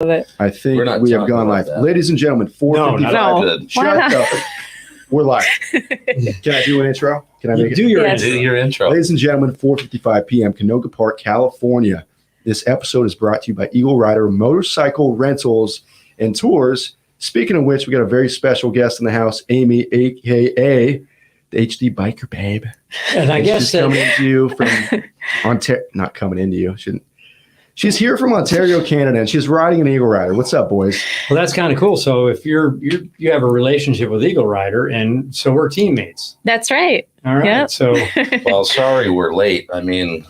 I think we have gone live. Ladies and gentlemen, 455. No. Shut up. We're live. Can I do an intro? Can I make do your intro? Ladies and gentlemen, 4:55 p.m., Canoga Park, California. This episode is brought to you by Eagle Rider Motorcycle Rentals and Tours. Speaking of which, we got a very special guest in the house, Amie, a.k.a. the HDBikerBabe. And I guess she's coming into you from Ontario. Not coming into you. She's here from Ontario, Canada, and she's riding an Eagle Rider. What's up, boys? Well, that's kind of cool. So if you have a relationship with Eagle Rider, and so we're teammates. That's right. All right. Yep. So, well, sorry we're late. I mean,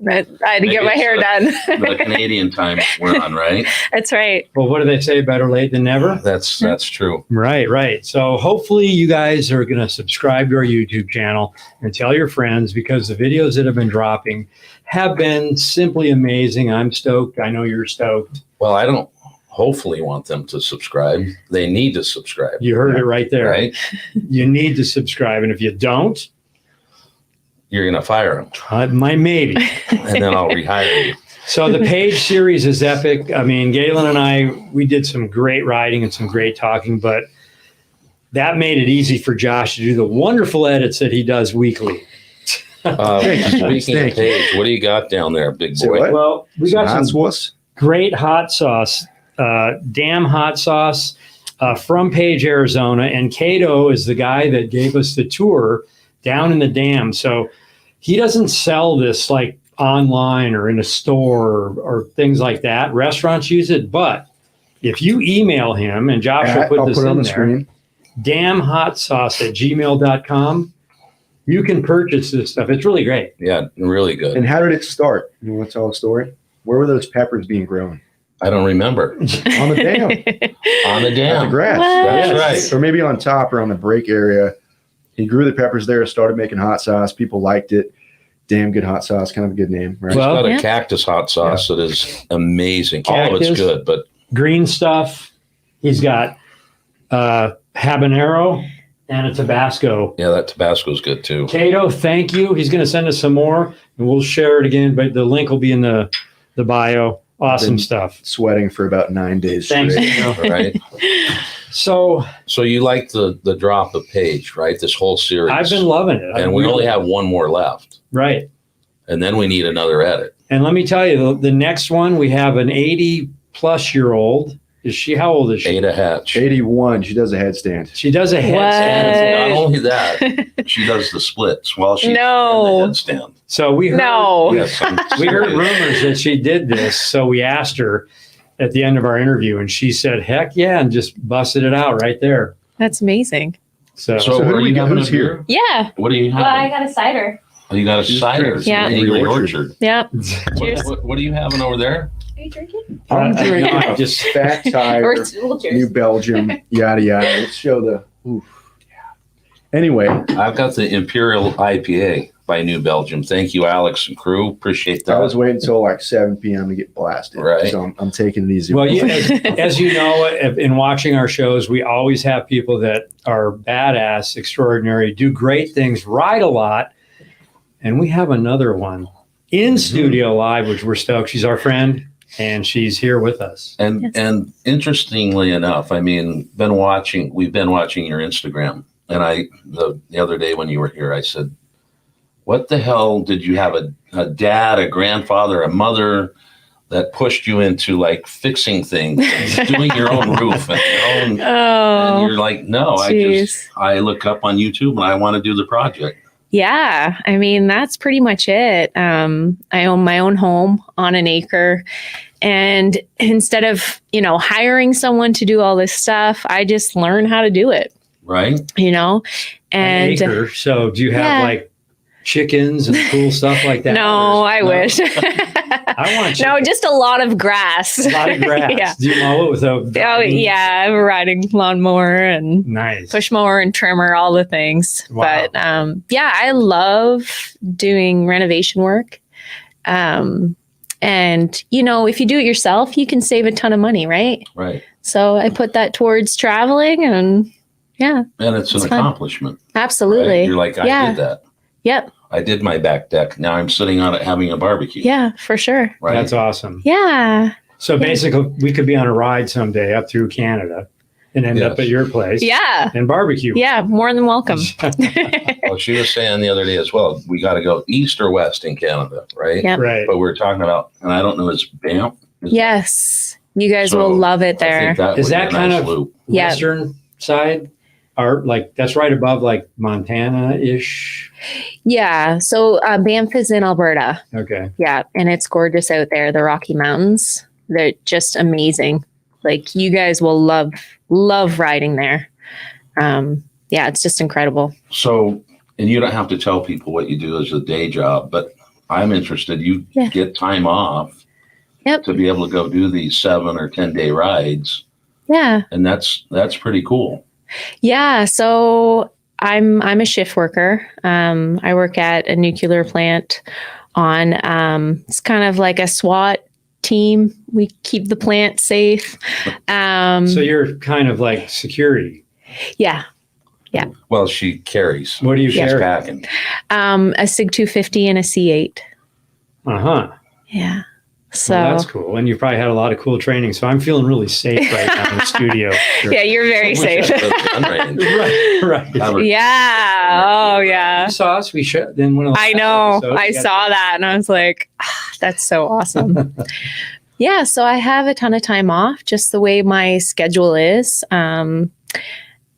I had to get my hair done. The Canadian time we're on, right? That's right. Well, what do they say? Better late than never. That's true. Right. So hopefully you guys are going to subscribe to our YouTube channel and tell your friends, because the videos that have been dropping have been simply amazing. I'm stoked. I know you're stoked. Well, I don't hopefully want them to subscribe. They need to subscribe. You heard it right there. Right? You need to subscribe. And if you don't, you're going to fire them. Maybe. And then I'll rehire you. So the page series is epic. I mean, Galen and I, we did some great riding and some great talking, but that made it easy for Josh to do the wonderful edits that he does weekly. Speaking of page, what do you got down there, big boy? Well, we got some sauce. Great hot sauce, damn hot sauce from Page, Arizona. And Cato is the guy that gave us the tour down in the dam. So he doesn't sell this like online or in a store or things like that. Restaurants use it. But if you email him, and Josh will put this in there, screen. damnhotsauce@gmail.com, you can purchase this stuff. It's really great. Yeah, really good. And how did it start? You want to tell a story? Where were those peppers being grown? I don't remember. On the dam. On the dam. On the grass. That's right. Or maybe on top or on the break area. He grew the peppers there, started making hot sauce. People liked it. Damn good hot sauce. Kind of a good name, right? Well, he's got a cactus hot sauce that is amazing. All of it's good, but green stuff. He's got habanero and a Tabasco. Yeah, that Tabasco is good too. Cato, thank you. He's going to send us some more, and we'll share it again. But the link will be in the bio. Awesome stuff. Sweating for about 9 days. Thanks. Right. So you like the drop of Page, right? This whole series. I've been loving it. And we only have one more left. Right. And then we need another edit. And let me tell you, the next one, we have an 80-plus-year-old. How old is she? Ada Hatch. 81. She does a headstand. She does a headstand. Not only that, she does the splits while she's in the headstand. So we heard, yes, we heard rumors that she did this. So we asked her at the end of our interview, and she said, heck yeah, and just busted it out right there. That's amazing. So are you having a beer? Yeah. What do you have? Well, I got a cider. Oh, you got a cider? Yeah. Angry Orchard. Yeah. Cheers. What are you having over there? Are you drinking? I'm drinking no, just Fat Tire, New Belgium, yada, yada. Let's show the, Anyway. I've got the Imperial IPA by New Belgium. Thank you, Alex and crew. Appreciate that. I was waiting until like 7 p.m. to get blasted. Right. So I'm taking it easy. Well, as you know, in watching our shows, we always have people that are badass, extraordinary, do great things, ride a lot. And we have another one in studio live, which we're stoked. She's our friend, and she's here with us. And interestingly enough, I mean, we've been watching your Instagram. And the other day when you were here, I said, what the hell did you have a dad, a grandfather, a mother that pushed you into like fixing things, and doing your own roof and your own, and you're like, no, I look up on YouTube and I want to do the project. Yeah, I mean, that's pretty much it. I own my own home on an acre. And instead of, hiring someone to do all this stuff, I just learn how to do it. Right. And an acre. So do you have like chickens and cool stuff like that? No, I wish. I want chickens. No, just a lot of grass. A lot of grass. Yeah. Do you mow it with a I have a riding lawnmower and push mower and trimmer, all the things. Wow. But I love doing renovation work. And if you do it yourself, you can save a ton of money, right? Right. So I put that towards traveling and and it's an accomplishment. Absolutely. Right? You're like, I did that. Yep. I did my back deck. Now I'm sitting on it having a barbecue. Yeah, for sure. Right. That's awesome. Yeah. So basically, we could be on a ride someday up through Canada and end up Yes. at your place. Yeah. And barbecue. Yeah. More than welcome. Well, she was saying the other day as well, we got to go east or west in Canada, right? Yep. Right. But we're talking about, and I don't know, is Banff? Yes. You guys So, will love it I there. think that Is would be that a kind nice of loop. Yeah. Western side? Or like that's right above like Montana-ish? Yeah. So Banff is in Alberta. Okay. Yeah. And it's gorgeous out there. The Rocky Mountains, they're just amazing. Like you guys will love riding there. Yeah, it's just incredible. So, and you don't have to tell people what you do as a day job, but I'm interested. You Yeah. get time off Yep. to be able to go do these 7 or 10 day rides. Yeah. And that's pretty cool. Yeah. So I'm a shift worker. I work at a nuclear plant on it's kind of like a SWAT team. We keep the plant safe. So you're kind of like security. Yeah. Well, she carries. What do you She's carry? packing. A SIG 250 and a C8. Uh-huh. Yeah. So Well, that's cool. And you probably had a lot of cool training. So I'm feeling really safe right now in the studio. yeah, you're very safe. Gun range. Right. Covered. Yeah. Oh yeah. You saw us. We should. Then one of the I know. episodes, I we got- saw that and I was like, that's so awesome. Yeah. So I have a ton of time off, just the way my schedule is.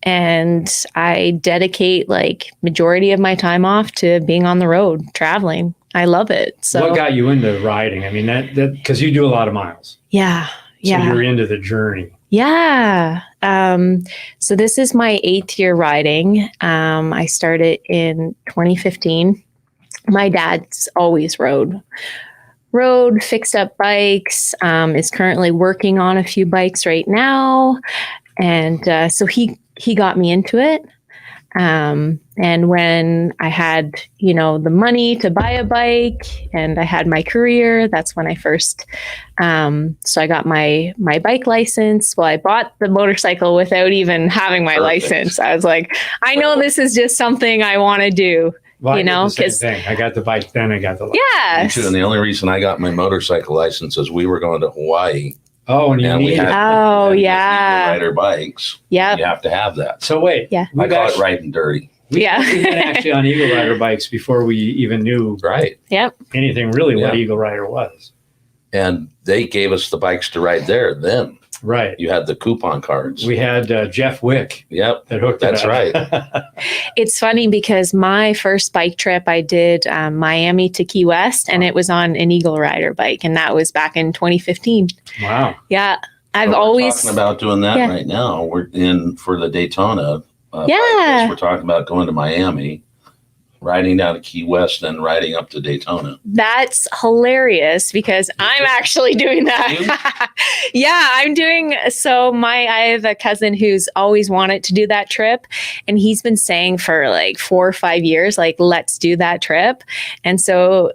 And I dedicate like majority of my time off to being on the road, traveling. I love it. So What got you into riding? I mean, that because you do a lot of miles. yeah. So Yeah. you're into the journey. Yeah. So this is my 8th year riding. I started in 2015. My dad's always rode, fixed up bikes, is currently working on a few bikes right now. And so he got me into it. And when I had, the money to buy a bike and I had my career, that's when I first, so I got my bike license. Well, I bought the motorcycle without even having my Perfect. license. I was like, I know this is just something I want to do. Well, I You did know, the same 'cause- thing. I got the bike, then I got the. Me Yes. too. And the only reason I got my motorcycle license is we were going to Hawaii. Oh, and you And we need had- it. Oh, and yeah. Rider bikes. Yep. You have to have that. So wait. Yeah. I We've call it actually, riding dirty. Yeah. we've been actually on Eagle Rider bikes before we even knew Right. Yep. anything really what Yeah. Eagle Rider was. And they gave us the bikes to ride there. Then Right. you had the coupon cards. We had Jeff Wick Yep. that hooked That's it up. right. It's funny because my first bike trip, I did Miami to Key West, and it was on an Eagle Rider bike, and that was back in 2015. Wow. Yeah, I've We're always talking about doing that Yeah. right now. We're in for the Daytona. Bike Yeah. race. We're talking about going to Miami, riding down to Key West, then riding up to Daytona. That's hilarious because I'm actually doing that. Yeah, I'm doing so I have a cousin who's always wanted to do that trip, and he's been saying for like 4 or 5 years, like, let's do that trip. And so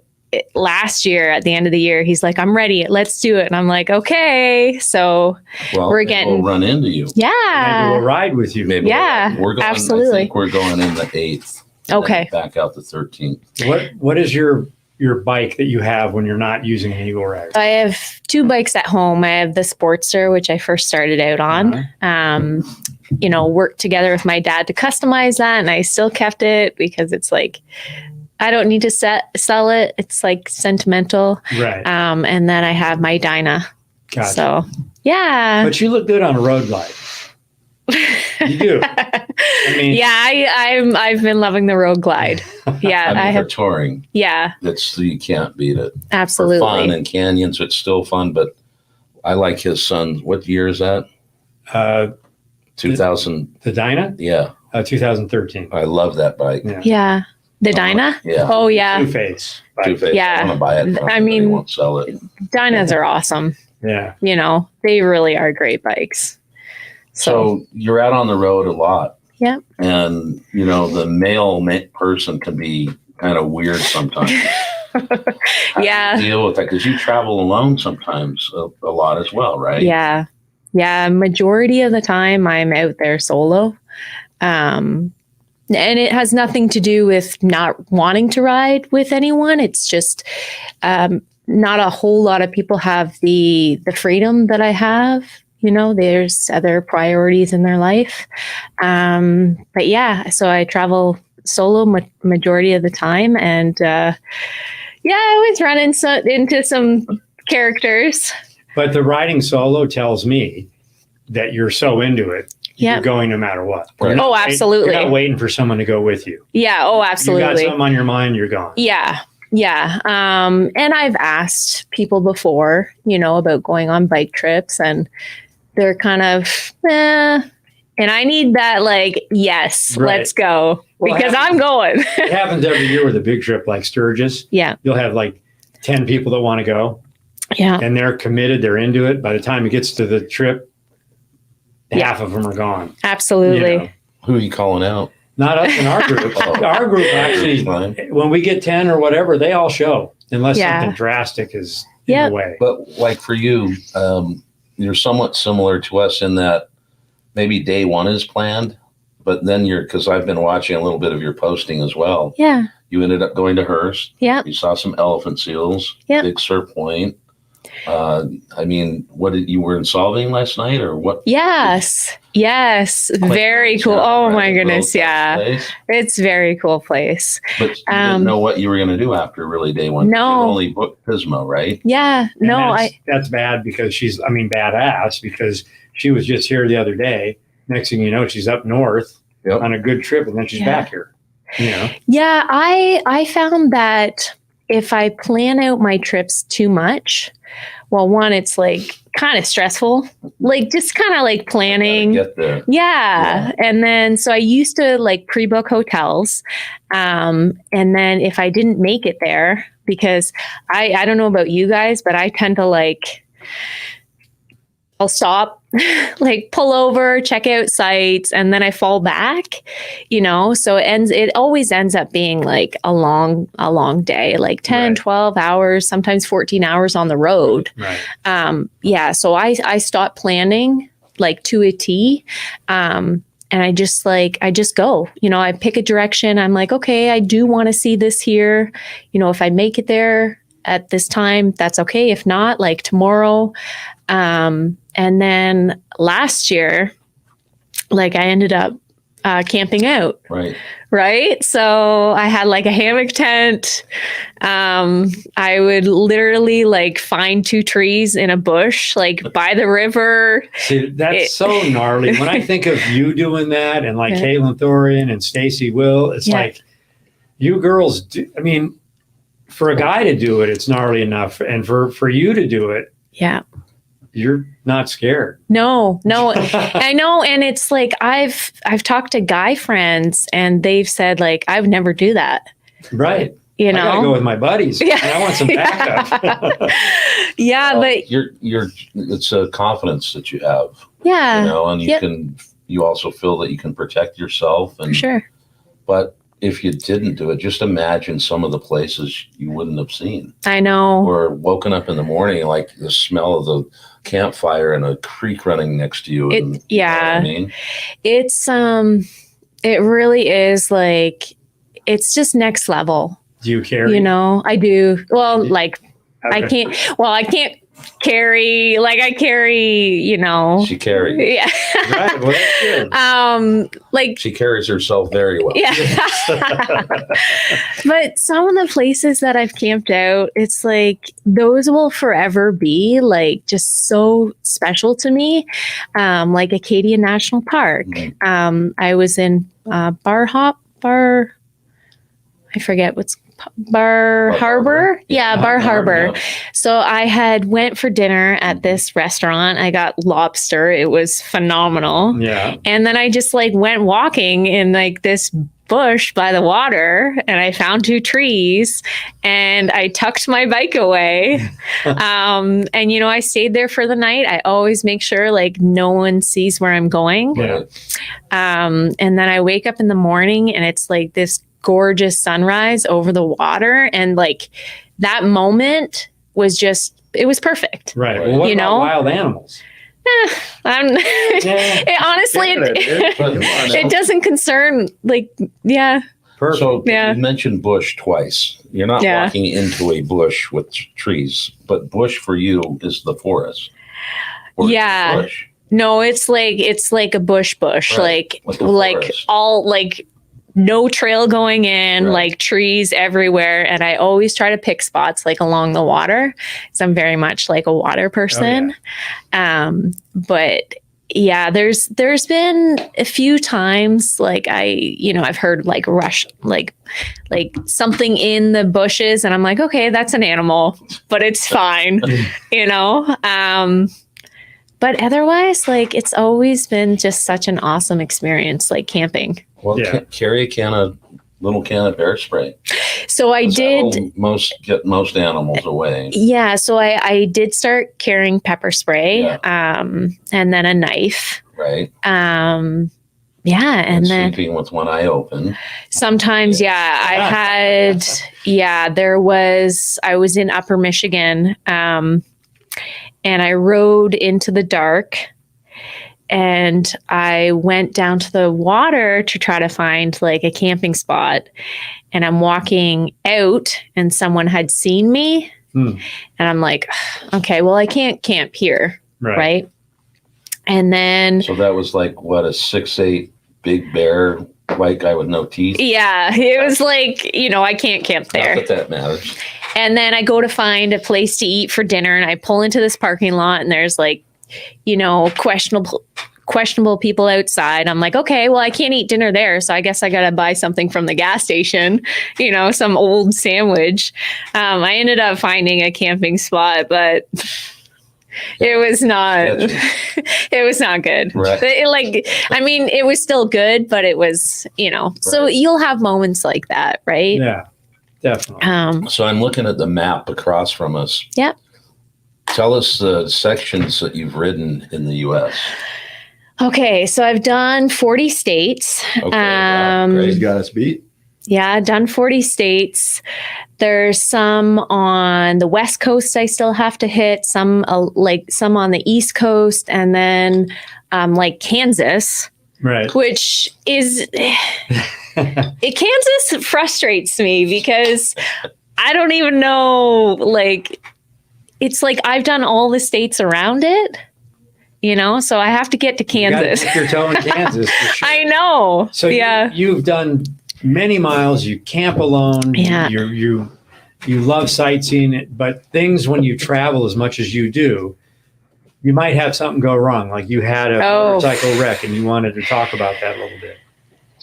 last year at the end of the year, he's like, I'm ready, let's do it. And I'm like, okay. So Well, We're maybe getting- we'll run into you. Maybe yeah. we'll ride with you. Maybe Yeah, we're going. absolutely. I think we're going in the 8th. and then Okay. back out the 13th. What is your bike that you have when you're not using an Eagle Rider? I have 2 bikes at home. I have the Sportster, which I first started out on. Worked together with my dad to customize that, and I still kept it because it's like, I don't need to sell it. It's like sentimental. Right. And then I have my Dyna. Gotcha. So yeah. But you look good on a road glide. You do. I mean, Yeah, I've been loving the Road Glide. Yeah, I mean, I for have. touring, Yeah, you can't beat it. For fun absolutely. and canyons, it's still fun. But I like his son. What year is that? 2000. the Dyna, Yeah, 2013. I love that bike. Yeah. Yeah, the Dyna. Yeah. Oh yeah, Two-Face. bike. Two-Face. Yeah. I want to buy it. I mean- they won't sell it. Dynas are awesome. Yeah. They really are great bikes. So you're out on the road a lot. Yep. And, the male person can be kind of weird sometimes. How do you Yeah. deal with that? Because you travel alone sometimes a lot as well, right? Yeah. Yeah. Majority of the time I'm out there solo. And it has nothing to do with not wanting to ride with anyone. It's just not a whole lot of people have the freedom that I have. You know, there's other priorities in their life. But yeah, so I travel solo majority of the time. And I always run into some characters. But the riding solo tells me that you're so into it. Yeah. You're going no matter what. Right. Oh, absolutely. You're not waiting for someone to go with you. Yeah. Oh, absolutely. You got something on your mind, you're gone. Yeah. Yeah. And I've asked people before, you know, about going on bike trips, and they're kind of, and I need that, like, yes, Right. let's go, Well, because I'm going. It happens every year with a big trip like Sturgis. Yeah. You'll have like 10 people that want to go, Yeah. and they're committed, they're into it. By the time it gets to the trip, half of them are gone. Absolutely. You know? Who are you calling out? Not us in our group. Oh. Our group actually, Fine. when we get 10 or whatever, they all show, unless Yeah. something drastic is in Yep. the way. But like for you, you're somewhat similar to us in that maybe day one is planned, but then because I've been watching a little bit of your posting as well. Yeah. You ended up going to Hearst. Yep. You saw some elephant seals. Yep. Big Sur Point. I mean, what did you were in Solving last night, or what? Yes. Yes. Very cool. Oh my goodness. Yeah. Place? It's very cool place. But you didn't know what you were going to do after really day one. No. You only booked Pismo, right? Yeah. And No, that's bad because badass, because she was just here the other day. Next thing you know, she's up north Yep. on a good trip, and then she's back here. You know, yeah, I found that if I plan out my trips too much, well, one, it's like kind of stressful, like just kind of like planning. Get there. Yeah. And then, so I used to like pre-book hotels. And then if I didn't make it there, because I don't know about you guys, but I tend to like, I'll stop, like pull over, check out sites, and then I fall back, you know? So it always ends up being like a long day, like 10, Right. 12 hours, sometimes 14 hours on the road. right? So I stopped planning like to a T. And I just go, you know, I pick a direction. I'm like, okay, I do want to see this here. You know, if I make it there at this time, that's okay. If not, like tomorrow. And then last year, like I ended up camping out. Right. So I had like a hammock tent. I would literally like find 2 trees in a bush, like by the river. See, that's so gnarly. When I think of you doing that, and like Caitlin Thorian and Stacy Will, it's like you girls do. I mean, for a guy to do it, it's gnarly enough. And for you to do it, Yeah. you're not scared. No, I know. And it's like, I've talked to guy friends and they've said like, I would never do that. Right. You I gotta know? go with my buddies. Yeah. And I want some backup. Yeah. Well, But you're it's a confidence that you have, yeah, you know, and you also feel that you can protect yourself. And for sure. But if you didn't do it, just imagine some of the places you wouldn't have seen, I know. or woken up in the morning like the smell of the campfire and a creek running next to you. And, you know what I mean? It's it really is like, it's just next level. Do you carry? You know, I do. Well, like Okay. I can't carry, like I carry, you know. She carries. Yeah. Right. Well, that's good. Like, She carries herself very well. yeah. But some of the places that I've camped out, it's like those will forever be like just so special to me. Like Acadia National Park. Mhm. I was in I forget what's Bar Harbor. Yeah, Bar Harbor. Yeah. So I had went for dinner at this restaurant. I got lobster. It was phenomenal. Yeah. And then I just like went walking in like this bush by the water and I found 2 trees and I tucked my bike away. And you know, I stayed there for the night. I always make sure like no one sees where I'm going. Yeah. And then I wake up in the morning and it's like this gorgeous sunrise over the water. And like that moment was just, it was perfect. Right. Well, what You about know? wild animals? It honestly, Canada, dude. Come on now. it doesn't concern like, yeah. Perfect. So Yeah. you mentioned bush twice. You're not Yeah. walking into a bush with trees, but bush for you is the forest. Or is it Yeah. bush? No, it's like a bush, Right. Like a like forest. all like no trail going in, Right. like trees everywhere. And I always try to pick spots like along the water, because I'm very much like a water person. But yeah, there's been a few times like I've heard like rush like something in the bushes, and I'm like, okay, that's an animal, but it's fine, you know. But otherwise, like, it's always been just such an awesome experience, like camping. Well, Yeah. carry a little can of bear spray. So I did. That'll get most animals away. Yeah, so I did start carrying pepper spray, and then a knife. Right. Yeah, and then sleeping with one eye open. sometimes, I was in Upper Michigan, and I rode into the dark, and I went down to the water to try to find like a camping spot, and I'm walking out and someone had seen me, and I'm like, okay, well, I can't camp here. Right. And then, So that was like what, a 6'8" big bear, white guy with no teeth? yeah, it was like, I can't camp there. Not that matters. And then I go to find a place to eat for dinner, and I pull into this parking lot, and there's like, questionable people outside. I'm like, okay, well, I can't eat dinner there, so I guess I gotta buy something from the gas station, some old sandwich. I ended up finding a camping spot, but it was not. It was not good. Right. It was still good, but it was, So Right. you'll have moments like that, right? Yeah, definitely. So I'm looking at the map across from us. Yep. Tell us the sections that you've ridden in the U.S. Okay, so I've done 40 states. Okay, wow, great. He's got us beat. Yeah, I've done 40 states. There's some on the West Coast I still have to hit, some some on the East Coast, and then like Kansas, Right. which is Kansas frustrates me because I don't even know, it's like I've done all the states around it, so I have to get to You gotta Kansas. dip your toe in Kansas. For sure. I know. So yeah. you've done many miles. You camp alone. Yeah. You love sightseeing, but things when you travel as much as you do, you might have something go wrong. Like you had a motorcycle wreck, and you wanted to talk about that a little bit.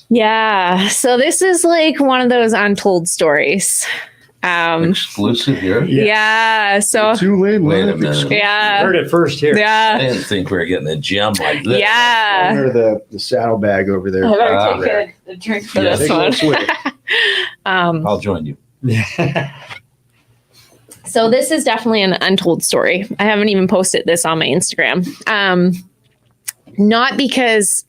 Yeah. So this is like one of those untold stories. Exclusive here? Yeah. So 2LaneLIVE. Wait a minute. yeah. Heard it first here. I Yeah. didn't think we were getting a gem like this. Yeah. Under the saddlebag over there. I better Ah, take a drink for Yeah. this Take a one. little swig. I'll join you. So this is definitely an untold story. I haven't even posted this on my Instagram. Not because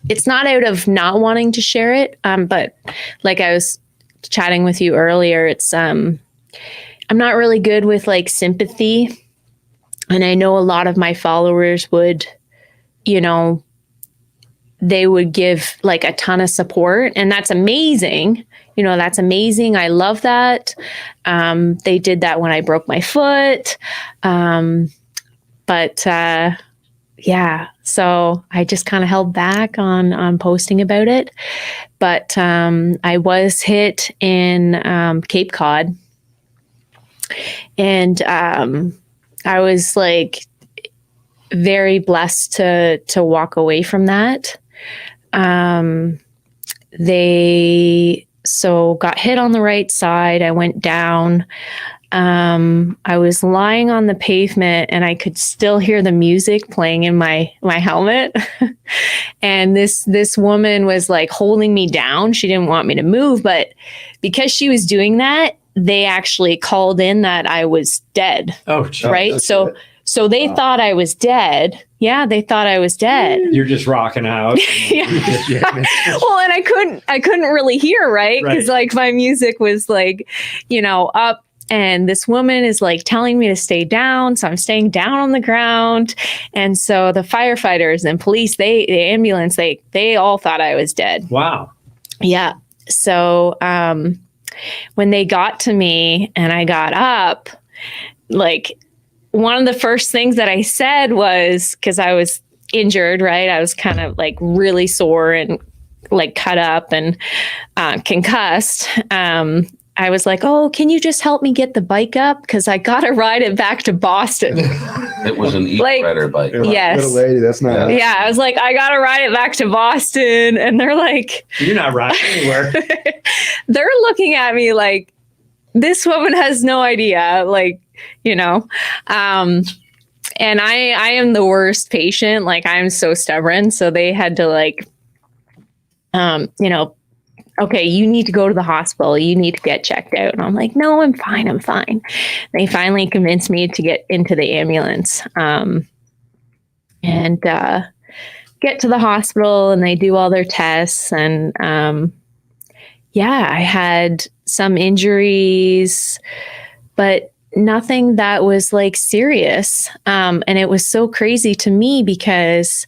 it's not out of not wanting to share it, but like I was chatting with you earlier, it's I'm not really good with like sympathy, and I know a lot of my followers would, they would give like a ton of support, and that's amazing. That's amazing. I love that. They did that when I broke my foot. Yeah, so I just kind of held back on posting about it. But I was hit in Cape Cod, and I was like very blessed to walk away from that. They got hit on the right side. I went down. I was lying on the pavement, and I could still hear the music playing in my helmet. And this woman was like holding me down. She didn't want me to move, but because she was doing that, they actually called in that I was dead. Oh, geez. Right. So they thought I was dead. Yeah, they thought I was dead. You're just rocking out. Yeah. Well, and I couldn't really hear, right? Because like my music was like, up, and this woman is like telling me to stay down. So I'm staying down on the ground. And so the firefighters and police, the ambulance, they all thought I was dead. Wow. Yeah. So when they got to me and I got up, like one of the first things that I said was, because I was injured, right? I was kind of like really sore and like cut up and concussed. I was like, oh, can you just help me get the bike up? Because I got to ride it back to Boston. It was an e-rider bike. Yes. Little lady, that's not. Yeah, I was like, I got to ride it back to Boston. And they're like, You're not riding anywhere. they're looking at me like, this woman has no idea. Like, you know, and I am the worst patient. Like, I'm so stubborn. So they had to like, you know, okay, you need to go to the hospital. You need to get checked out. And I'm like, no, I'm fine. I'm fine. They finally convinced me to get into the ambulance and get to the hospital, and they do all their tests. And yeah, I had some injuries, but nothing that was like serious. And it was so crazy to me because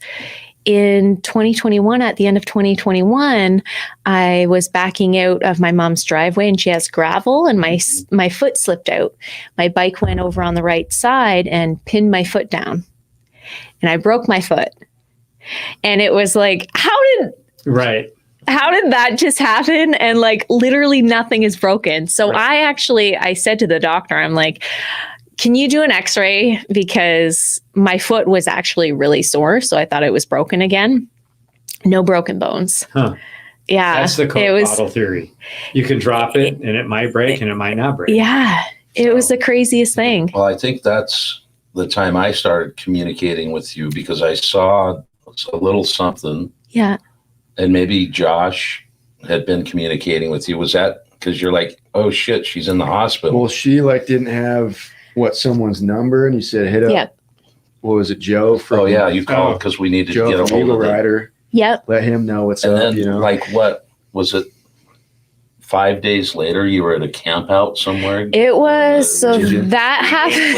in 2021, at the end of 2021, I was backing out of my mom's driveway, and she has gravel, and my foot slipped out. My bike went over on the right side and pinned my foot down, and I broke my foot. And it was like, how did that just happen? And like literally nothing is broken. So right. I said to the doctor, I'm like, can you do an x-ray? Because my foot was actually really sore. So I thought it was broken again. No broken bones. Huh. Yeah. That's the Coke bottle theory. You can drop it and it might break and it might not break. Yeah. It was the craziest thing. Well, I think that's the time I started communicating with you, because I saw a little something. Yeah. And maybe Josh had been communicating with you. Was that because you're like, oh shit, she's in the hospital? Well, she like didn't have someone's number, and you said hit up. Yep. What was it, Joe? Oh yeah, you called because we needed Joe to get a hold Eagle of Rider. Yep. Let him know what's and up. Then, you know, like what was it? 5 days later, you were at a camp out somewhere. It was that happened.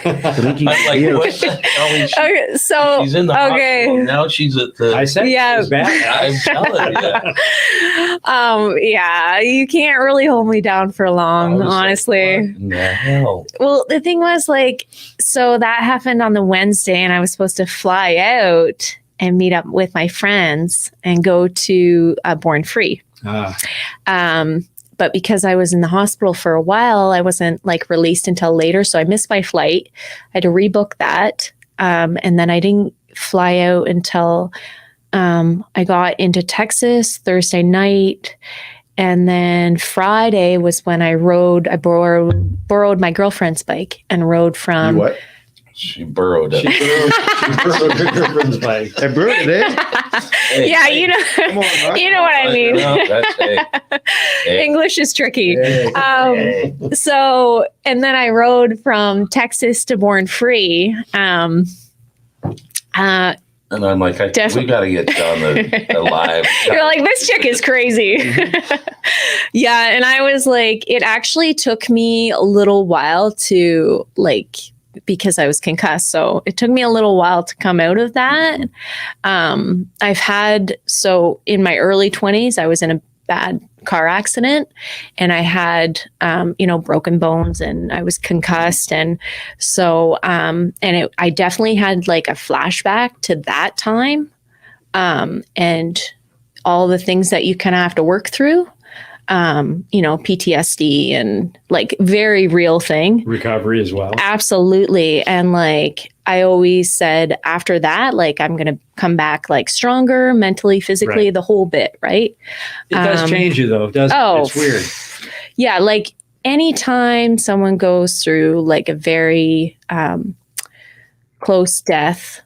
I'm like, what the hell is she? Okay, so she's in the hospital. Now she's at the. I said, yeah, I'm telling you. Yeah, you can't really hold me down for long, honestly. Like, what in the hell? Well, the thing was, like, so that happened on the Wednesday, and I was supposed to fly out and meet up with my friends and go to Born Free. But because I was in the hospital for a while, I wasn't like released until later. So I missed my flight. I had to rebook that. And then I didn't fly out until I got into Texas Thursday night. And then Friday was when I borrowed my girlfriend's bike and rode from. You what? She burrowed it. She burrowed her girlfriend's bike. I burrowed it, eh? Hey, yeah, hey, you know, you know what I mean. Hey. English is tricky. Hey. So, and then I rode from Texas to Born Free. And I'm like, we got to get John alive. You're like, this chick is crazy. Yeah. And I was like, it actually took me a little while to like, because I was concussed. So it took me a little while to come out of that. So in my early 20s, I was in a bad car accident, and I had, broken bones, and I was concussed. And so, I definitely had like a flashback to that time, and all the things that you kind of have to work through. PTSD and like very real thing. Recovery as well. Absolutely. And like, I always said after that, like, I'm going to come back like stronger mentally, physically, the whole bit. Right. It does change you though. Doesn't it? It's weird. Yeah. Like anytime someone goes through like a very, close death,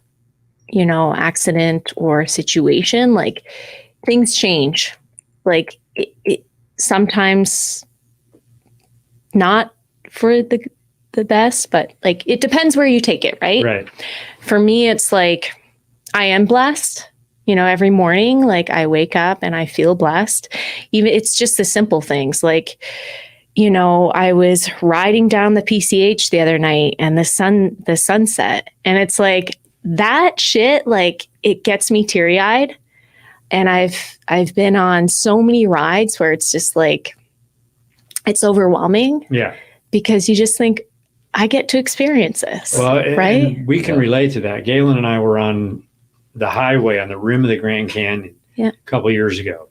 accident or situation, like things change. Like it sometimes not for the best, but like it depends where you take it, right? Right. For me, it's like I am blessed. Every morning, like I wake up and I feel blessed. Even it's just the simple things, like I was riding down the PCH the other night and the sunset, and it's like that shit. Like it gets me teary-eyed. And I've been on so many rides where it's just like, it's overwhelming. Yeah. Because you just think, I get to experience this. Well, right? and we can relate to that. Galen and I were on the highway on the rim of the Grand Canyon a couple years ago.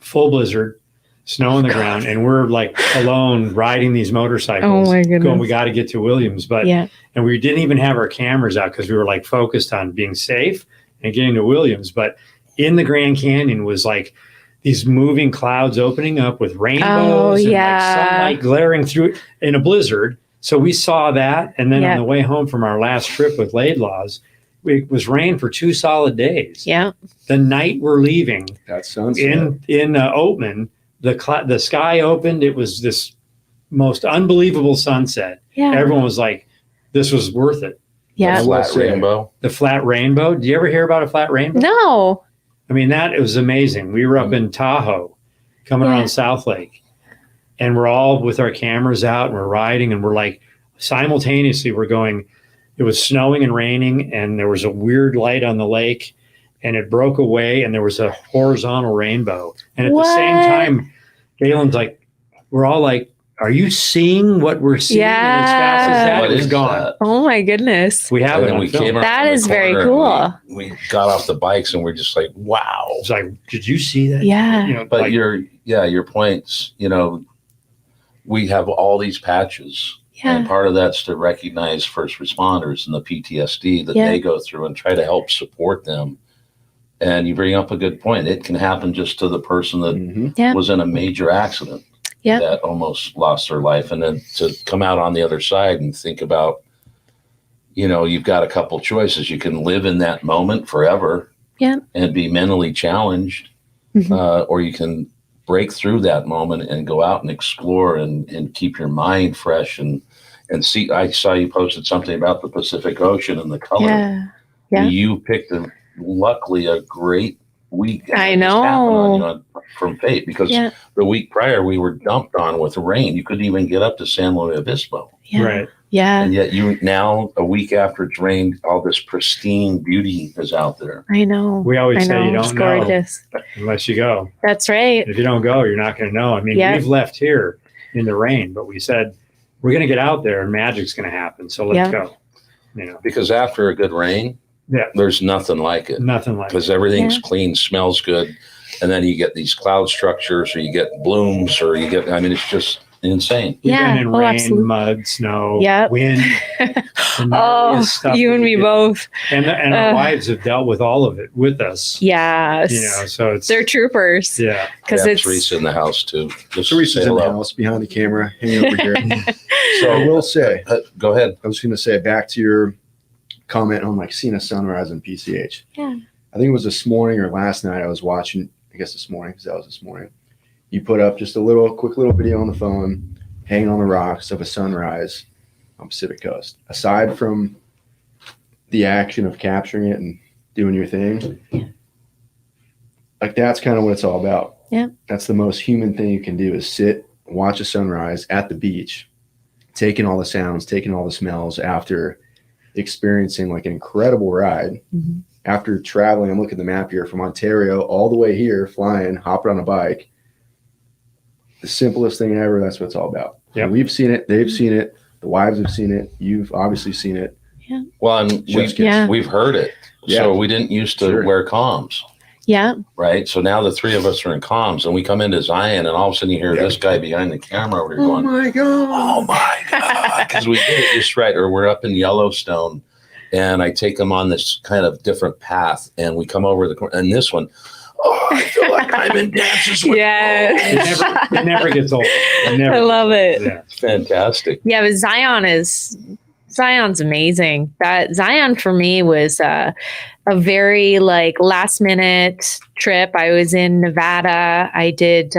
Full blizzard, snow on the ground, and we're like alone riding these motorcycles. Oh my goodness. Going, we got to get to Williams. And we didn't even have our cameras out because we were like focused on being safe and getting to Williams. But in the Grand Canyon was like these moving clouds opening up with rainbows and like sunlight glaring through in a blizzard. So we saw that. And then on the way home from our last trip with Laidlaw's, it was rain for 2 solid days. Yeah. The night we're leaving that sunset in Oatman, the sky opened. It was this most unbelievable sunset. Yeah. Everyone was like, this was worth it. Yeah. The flat rainbow. The flat rainbow. Did you ever hear about a flat rainbow? No. I mean, it was amazing. We were up in Tahoe coming around South Lake, and we're all with our cameras out and we're riding, and we're like simultaneously we're going, it was snowing and raining, and there was a weird light on the lake, and it broke away, and there was a horizontal rainbow. And at the same time, Galen's like, we're all like, are you seeing what we're seeing? Yeah. And as fast as that, What it was is gone. that? Oh my goodness. We have And it then on we film. came around That the is very corner and cool. We got off the bikes and we're just like, wow. It's like, did you see that? Yeah. You know, But like, your points, we have all these patches. And part of that's to recognize first responders and the PTSD that they go through and try to help support them. And you bring up a good point. It can happen just to the person that was in a major accident that almost lost their life. And then to come out on the other side and think about, you've got a couple choices. You can live in that moment forever and be mentally challenged, or you can break through that moment and go out and explore and keep your mind fresh and see. I saw you posted something about the Pacific Ocean and the color. Yeah. You picked luckily a great week. I It just happened on know. you from fate, because the week prior we were dumped on with rain. You couldn't even get up to San Luis Obispo. Yeah. right. Yeah. And yet now, a week after it's rained, all this pristine beauty is out there. I know. We always say you It's don't know gorgeous. unless you go. That's right. If you don't go, you're not going to know. I mean, we've left here in the rain, but we said we're going to get out there and magic's going to happen. So let's go. Because after a good rain, there's nothing like it. Nothing like it. Because everything's clean, smells good. And then you get these cloud structures, or you get blooms, or it's just insane. We've been in rain, absolutely. mud, snow, wind. You and me both. And our wives have dealt with all of it with us. Yes. So they're troopers. Yeah. Because it's Teresa in the house too. Teresa's in the house behind the camera, hanging over here. So I will say, go ahead. I was going to say, back to your comment on like seeing a sunrise in PCH. Yeah. I think it was this morning or last night I was watching, I guess this morning, because that was this morning. You put up just a quick little video on the phone, hanging on the rocks of a sunrise on Pacific Coast. Aside from the action of capturing it and doing your thing, like that's kind of what it's all about. Yeah. That's the most human thing you can do, is sit, watch a sunrise at the beach, taking all the sounds, taking all the smells after experiencing like an incredible ride. After traveling, I'm looking at the map here, from Ontario all the way here, flying, hopping on a bike. The simplest thing ever. That's what it's all about. Yeah. We've seen it. They've seen it. The wives have seen it. You've obviously seen it. Yeah. Well, and we've heard it. Yeah. So we didn't used to wear comms. Yeah. Right. So now the three of us are in comms, and we come into Zion, and all of a sudden you hear this guy behind the camera over there going, my God. "Oh my God." Because we did it just right. Or we're up in Yellowstone, and I take them on this kind of different path, and we come over the corner, and this one, I feel like I'm in Dances with It never gets old. I love it. Yeah. Fantastic. Yeah, but Zion's amazing. That Zion for me was a very like last minute trip. I was in Nevada. I did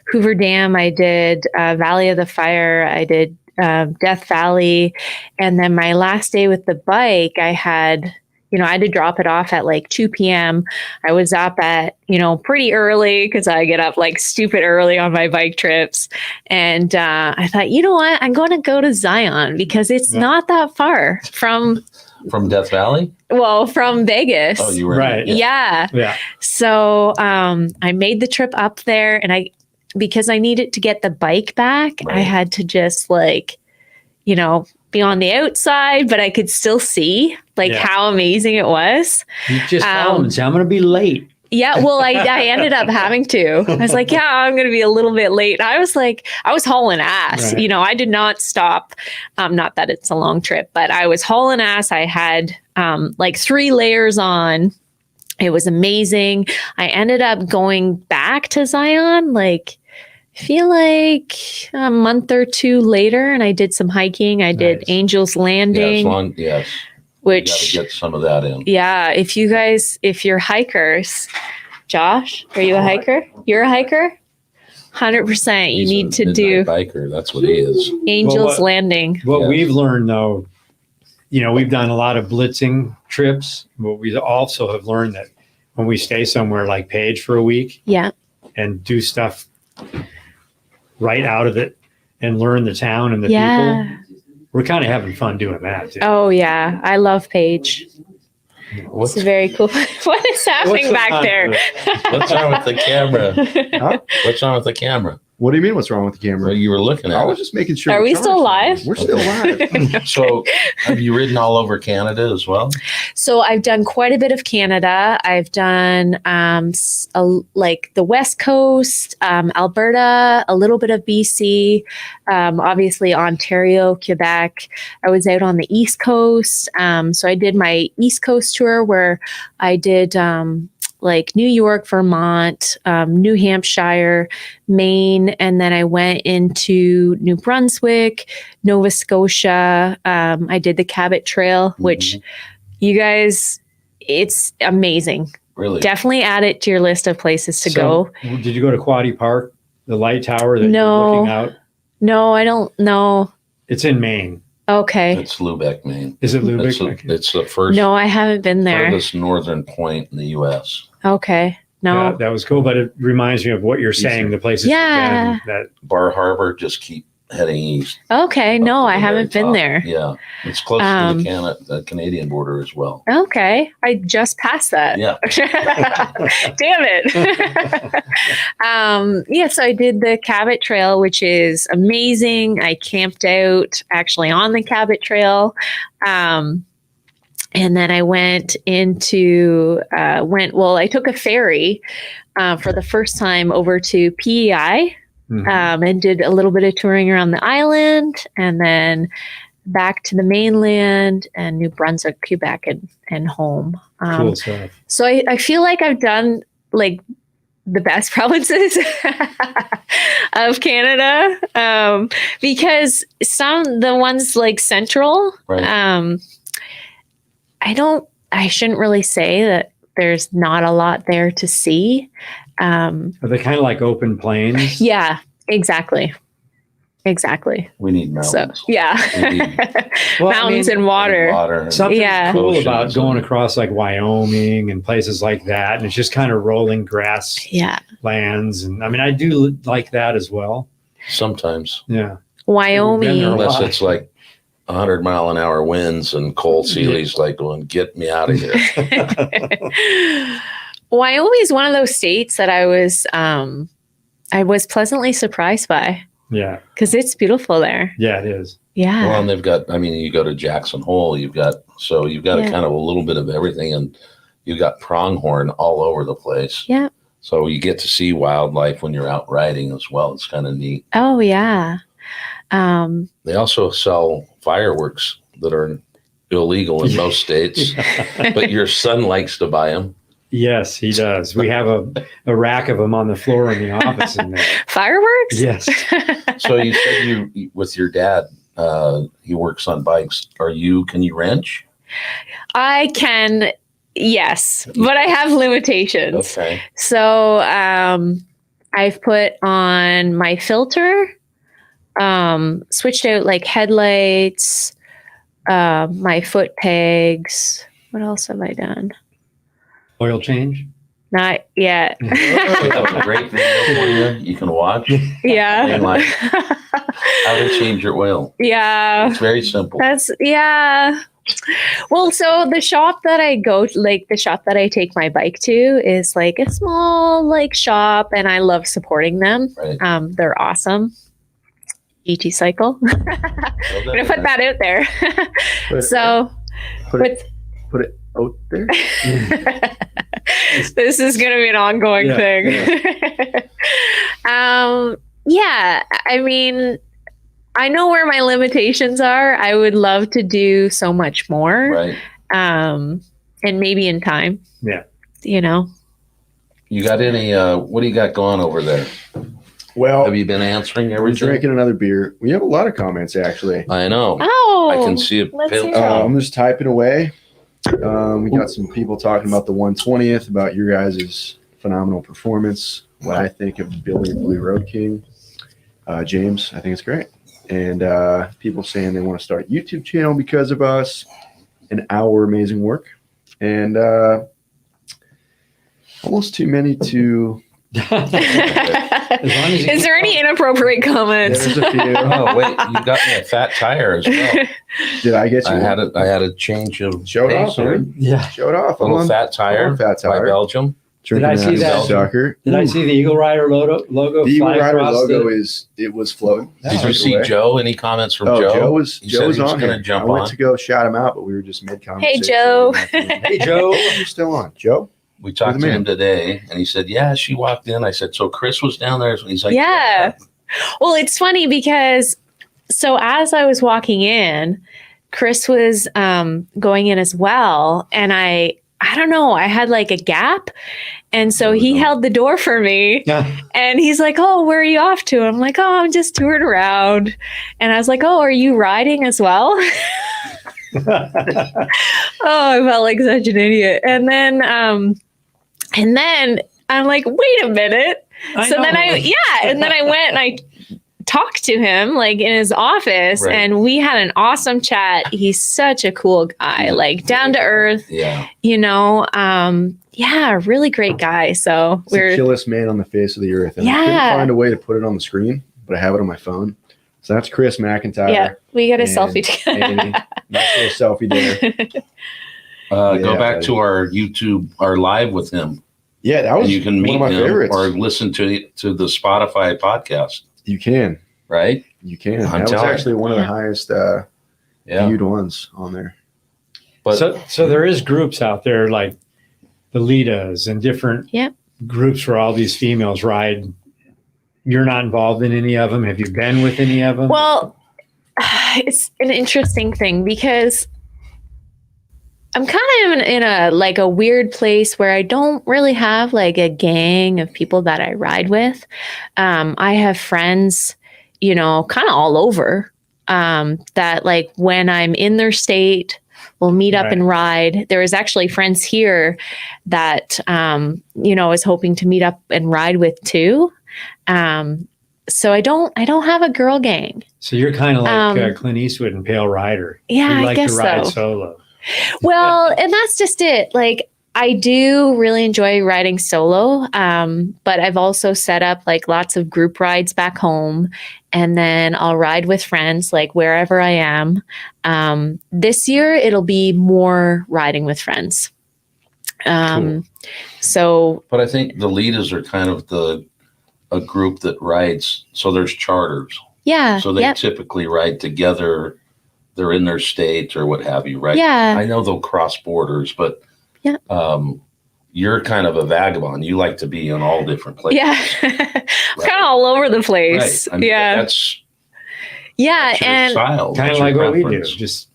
Hoover Dam. I did Valley of the Fire. I did Death Valley. And then my last day with the bike, I had to drop it off at like 2 p.m. I was up at, pretty early because I get up like stupid early on my bike trips. And I thought, you know what? I'm going to go to Zion because it's not that far from From Death Valley? Well, from Vegas. Oh, you were Right. Yeah. Yeah. So I made the trip up there, and because I needed to get the bike back, I Right. had to just be on the outside, but I could still see Yeah. how amazing it was. You just tell them and say, I'm going to be late. Yeah, well, I ended up having to. I was like, yeah, I'm going to be a little bit late. I was hauling ass. Right. I did not stop. Not that it's a long trip, but I was hauling ass. I had 3 layers on. It was amazing. I ended up going back to Zion, I feel like a month or 2 later, and I did some hiking. I did Nice. Angel's Landing, Yes. which, You got to get some of that in. yeah, if you're hikers, Josh, are you a hiker? You're a hiker? 100%. You He's need a to midnight do biker. That's what he is. Angel's Landing. What Yes. we've learned, though, we've done a lot of blitzing trips, but we also have learned that when we stay somewhere like Page for a week Yeah. and do stuff right out of it and learn the town and the Yeah. people, we're kind of having fun doing that too. Oh, yeah. I love Paige. What's, It's very cool. What is happening What's back on there? what's wrong with the camera? Huh? What's wrong with the camera? What do you mean? What's wrong with the Well, camera? you were looking I at was it. just making sure. Are we're we still live? We're still live. So, have you ridden all over Canada as well? So I've done quite a bit of Canada. I've done the West Coast, Alberta, a little bit of BC, obviously Ontario, Quebec. I was out on the East Coast. So I did my East Coast tour where I did New York, Vermont, New Hampshire, Maine, and then I went into New Brunswick, Nova Scotia. I did the Cabot Trail, which you guys, it's amazing. Really? Definitely add it to your list of places to go. Did you go to Quaddy Park, the light tower that No. you're looking out? No, I don't know. It's in Maine. Okay. It's Lubeck, Maine. Is it It's, Lubeck? it's the first No, I haven't been there. furthest northern point in the U.S. Okay. No. Yeah, that was cool, but it reminds me of what you're saying. The places Yeah. you've been, that Bar Harbor, just keep heading east. Okay. No, up to I the haven't very been top. there. Yeah, it's close to the Canadian border as well. Okay. I just passed that. Yeah. Damn it. So I did the Cabot Trail, which is amazing. I camped out actually on the Cabot Trail. And then I went I took a ferry for the first time over to PEI and did a little bit of touring around the island, and then back to the mainland and New Brunswick, Quebec, and home. cool stuff. So I feel like I've done the best provinces of Canada, because the ones like central, Right. I shouldn't really say that there's not a lot there to see. Are they kind of like open plains? Yeah, exactly. We need So, mountains. yeah. We need Mountains and water. water. Something Yeah. cool Oceans about going and- across like Wyoming and places like that, and it's just kind of rolling grass Yeah. lands, and I mean I do like that as well. Sometimes, Yeah, Wyoming. Been there a unless lot. it's like 100-mile-an-hour winds and Cole Seeley's like going, "Get me out of here." Wyoming is one of those states that I was pleasantly surprised by, yeah, because it's beautiful there. yeah. It is. Yeah. Well, and they've got. I mean, you go to Jackson Hole. You've got Yeah. a kind of a little bit of everything, and you've got pronghorn all over the place. Yeah. So you get to see wildlife when you're out riding as well. It's kind of neat. Oh, yeah. They also sell fireworks that are illegal in most states, but your son likes to buy them. Yes, he does. We have a rack of them on the floor in the office. In there. Fireworks? Yes. So you said you with your dad, he works on bikes. Can you wrench? I can, yes, but I have limitations. Okay. So I've put on my filter, switched out like headlights, my foot pegs. What else have I done? Oil change. Not yet. We have a great video for you. You can watch Yeah. and like how to change your oil. Yeah. It's very simple. Yeah. Well, so the shop that I go to, like the shop that I take my bike to is like a small like shop, and I love supporting them. Right. They're awesome. HDBiker. I'm gonna put that out there. So put it out there. this is gonna be an ongoing thing. Yeah, I mean, I know where my limitations are. I would love to do so much more. Right. And maybe in time. Yeah. You know. You got any? What do you got going over there? Well, Have you been answering we're everything? drinking another beer. We have a lot of comments actually. I know. Oh, I can see it. let's Pale hear top. I'm just typing away. We got some people talking about the 120th, about your guys' phenomenal performance. What I think of Billy Blue Road King. James, I think it's great. And people saying they want to start a YouTube channel because of us and our amazing work. And almost too many to. Is there any inappropriate comments? There's a few. Oh wait, you got me a fat tire as well. Did I get you? I had a change of Show it off, pace here. man. Yeah. Show it off. A little I'm fat tire, little fat tire. by Belgium. Drinking Did I see that? Sucker. Did I see the Eagle Rider logo? The Eagle fly Rider across logo the- was floating. Did you see Joe? Any comments from Joe? Joe was He said he was on gonna here. jump I went on. to go shout him out, but we were just mid conversation. Hey, Joe. Hey, Joe. You're still on, Joe. We talked You're to the him today, and he said, "Yeah, she walked in." I said, "So Chris was down there?" He's like, Yeah. Well, it's funny because so as I was walking in, Chris was going in as well, and I don't know, I had like a gap, and so he held the door for me. Yeah. And he's like, "Oh, where are you off to?" I'm like, "Oh, I'm just touring around." And I was like, "Oh, are you riding as well?" Oh, I felt like such an idiot. And then I'm like, "Wait a minute." And then I went and I talked to him like in his office, Right. and we had an awesome chat. He's such a cool guy, like down to earth, Yeah. you know. Yeah, really great guy. So It's the chillest man on the face of the earth. And I couldn't Yeah. find a way to put it on the screen, but I have it on my phone. So that's Chris McIntyre. yeah, we got a and selfie together. Annie. Nice little selfie there. Go Yeah, back buddy. to our YouTube, our live with him. Yeah, that was And you can meet one of my him favorites. or listen to the Spotify podcast, You can. right? You can. I'm That was telling you. actually one of the highest Yeah. viewed ones on there. But So there is groups out there like the Litas and different Yep. groups where all these females ride. You're not involved in any of them. Have you been with any of them? Well, it's an interesting thing because I'm kind of in a like a weird place where I don't really have like a gang of people that I ride with. I have friends, you know, kind of all over, that like when I'm in their state, we'll meet up Right. and ride. There is actually friends here that, you know, is hoping to meet up and ride with too. So I don't have a girl gang. So you're kind of like Um, Clint Eastwood and Pale Rider. Yeah, You I like guess to ride so. solo. Well, and that's just it. Like, I do really enjoy riding solo, but I've also set up like lots of group rides back home, and then I'll ride with friends like wherever I am. This year, it'll be more riding with friends. So I think the leaders are kind of a group that rides. So there's charters. yeah, So they yep, typically ride together. They're in their state or what have you, right? yeah, I know they'll cross borders, but Yeah. You're kind of a vagabond. You like to be in all different places. yeah. Kind of all over the place. Right. I mean, Yeah, that's yeah, your and style. Kind That's of like your what we do. preference. Just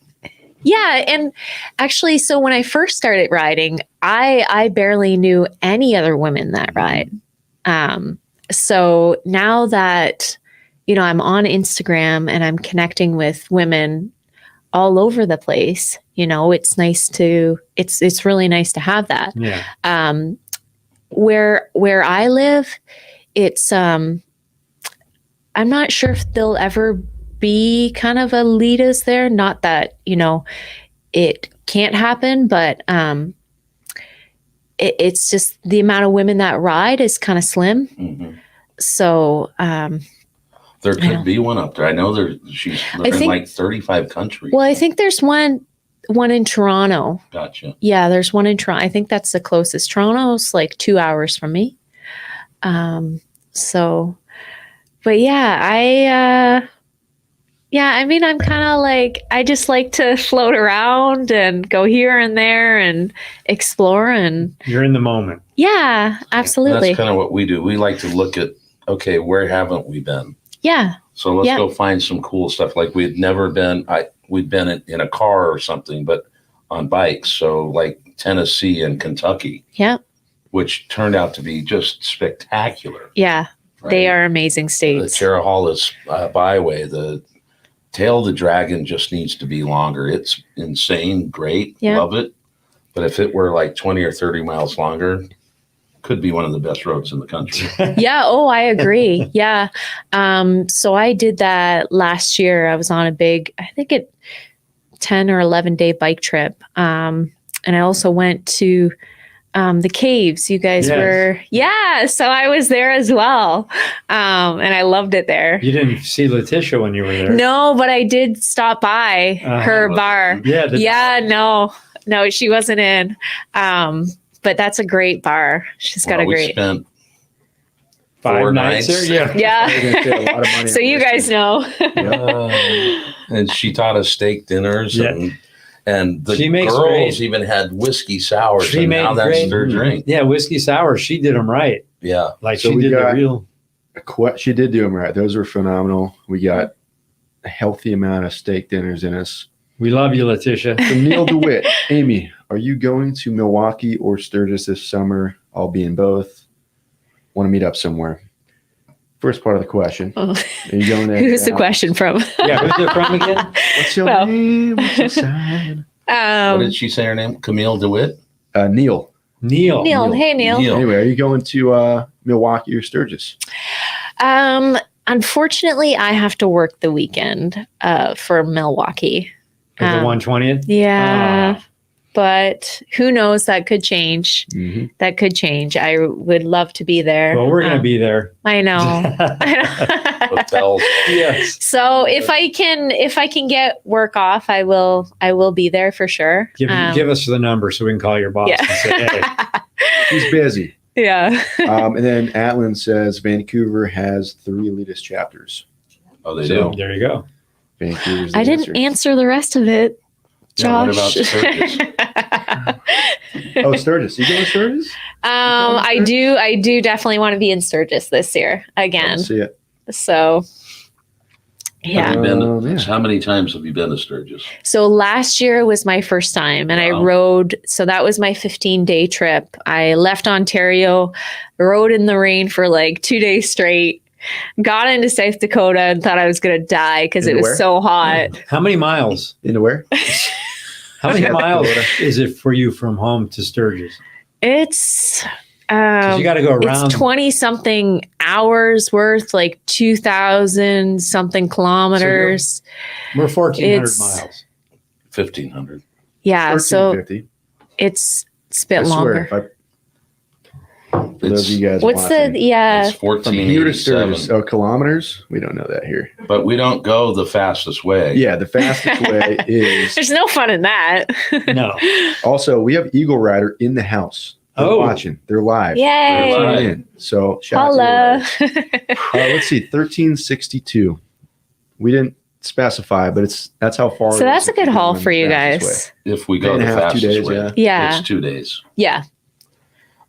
yeah, and actually, so when I first started riding, I barely knew any other women that ride. So now that, you know, I'm on Instagram and I'm connecting with women all over the place, you know, it's really nice to have that. yeah. Where I live, it's I'm not sure if there'll ever be kind of a Litas there. Not that, you know, it can't happen, but it's just the amount of women that ride is kind of slim. Mhm. So There I could know. be one up there. I know she's living in think- like 35 countries. well, I think there's one one in Toronto. Gotcha. Yeah, there's one in Toronto. I think that's the closest. Toronto's like 2 hours from me. But yeah, I mean, I'm kind of like, I just like to float around and go here and there and explore. And You're in the moment. yeah, absolutely. That's kind of what we do. We like to look at, okay, where haven't we been? Yeah. So let's go find some cool stuff. Like we'd never been, we'd been in a car or something, but on bikes. So like Tennessee and Kentucky. Yep. Which turned out to be just spectacular. Yeah. Right? They are amazing The states. Terrahalis byway, the Tail of the Dragon just needs to be longer. It's insane, great, love it. But if it were like 20 or 30 miles longer, could be one of the best roads in the country. Yeah. Oh, I agree. Yeah. So I did that last year. I was on a big, I think 10 or 11 day bike trip. And I also went to the caves. You guys were, so I was there as well. And I loved it there. You didn't see Letitia when you were there. No, but I did stop by her bar. Yeah. No, she wasn't in. But that's a great bar. She's got a We great. spent 5 4 nights there. Yeah. Yeah. So you guys know. And she taught us steak dinners and the girls even had whiskey sours. And now that's their drink. Yeah, whiskey sours. She did them right. Yeah. Like so she did the real. She did do them right. Those were phenomenal. We got a healthy amount of steak dinners in us. We love you, Letitia. From Neil DeWitt. Amie, are you going to Milwaukee or Sturgis this summer? I'll be in both. Want to meet up somewhere? First part of the question. Oh. Are you going there? Who's the question from? Yeah, who's it from again? What's your name? What's your sign? What did she say her name? Camille DeWitt? Neil. Neil. Hey, Neil. Anyway, are you going to Milwaukee or Sturgis? Unfortunately, I have to work the weekend for Milwaukee. For the 120th? Yeah. But who knows? That could change. Mm-hmm. That could change. I would love to be there. Well, we're going to be there. I know. Hotels. Yes. So if I can get work off, I will be there for sure. Give us the number so we can call your boss and say, hey. He's busy. Yeah. And then Atlin says Vancouver has 3 elitist chapters. Oh, they do. There you go. Vancouver's I didn't answer the rest of it, Josh. What about Sturgis? Oh, Sturgis. You going to Sturgis? I do definitely want to be in Sturgis this year again. See it. So yeah. How many times have you been to Sturgis? So last year was my first time and I rode. So that was my 15-day trip. I left Ontario, rode in the rain for like 2 days straight, got into South Dakota and thought I was going to die because it was so hot. How many miles? Into where? How many miles is it for you from home to Sturgis? It's you got to go around. It's 20 something hours worth, like 2,000 something kilometers. So we're 1,400 miles. 1,500. Yeah, so it's a bit longer. For those of you guys what's watching, it's from 1487. Oh, kilometers? We don't know that here. But we don't go the fastest way. Yeah, the fastest way is. There's no fun in that. No. Also, we have Eagle Rider in the house. They're watching. They're live. Yay. They're in. So shout out to Eagle Rider. Let's see, 1362. We didn't specify, but that's how far. So that's a good haul for you guys. If we go the fastest 2 days, way. Yeah. It's 2 days. Yeah.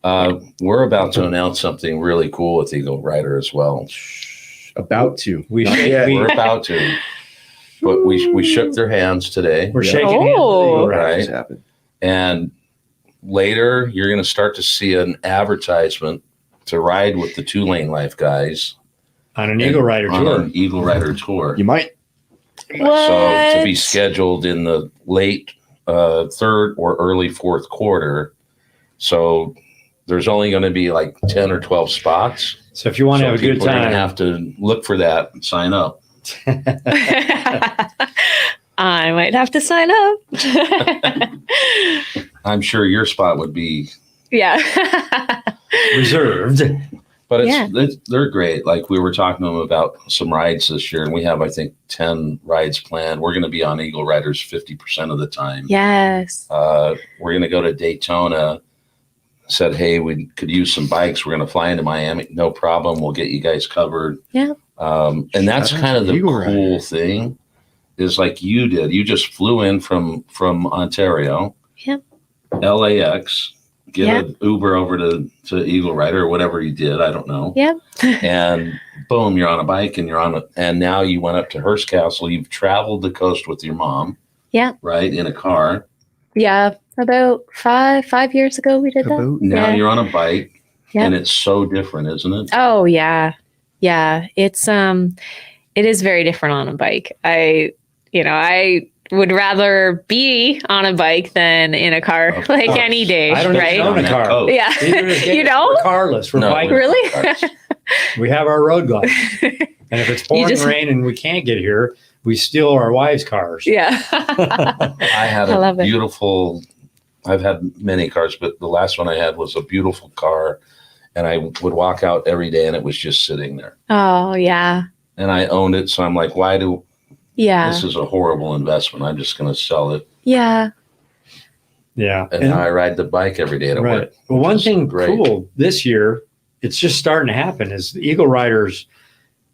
We're about to announce something really cool with Eagle Rider as well. About to. We're about to. But we shook their hands today. We're shaking hands. Eagle Rider. Right. And later, you're going to start to see an advertisement to ride with the 2LaneLIVE guys on an Eagle Rider tour. On an Eagle Rider tour. You might. What? So to be scheduled in the late third or early fourth quarter. So there's only going to be like 10 or 12 spots. So if you want to have a good time, you're going to have to look for that and sign up. I might have to sign up. I'm sure your spot would be reserved. But Yeah. they're great. Like we were talking to them about some rides this year, and we have, I think, 10 rides planned. We're going to be on Eagle Riders 50% of the time. Yes. We're going to go to Daytona. Said, hey, we could use some bikes. We're going to fly into Miami. No problem. We'll get you guys covered. Yeah. And that's Shout out kind of to the Eagle cool Rider. thing is like you did. You just flew in from Ontario, Yep. LAX, get Yep. an Uber over to Eagle Rider or whatever you did. I don't know. Yep. And boom, you're on a bike and and now you went up to Hearst Castle. You've traveled the coast with your mom. Yeah. Right. In a car. Yeah. About five years ago we did that. Kaboot. Now Yeah. you're on a bike Yeah. and it's so different, isn't it? Oh yeah. Yeah. It's it is very different on a bike. I would rather be on a bike than in a car Of like course. any day. I don't right? even own a On that car. coast. Yeah. You know? We're carless. We're No, bike. Really? We have our road glide. And if it's pouring just- rain and we can't get here, we steal our wives' cars. Yeah. I had I a love it. beautiful, I've had many cars, but the last one I had was a beautiful car. And I would walk out every day and it was just sitting there. Oh yeah. And I owned it. So I'm like, Yeah. this is a horrible investment. I'm just going to sell it. Yeah. Yeah. And now I ride the bike every day to Right. work. Well, one which is thing great. cool this year, it's just starting to happen, is the Eagle Riders,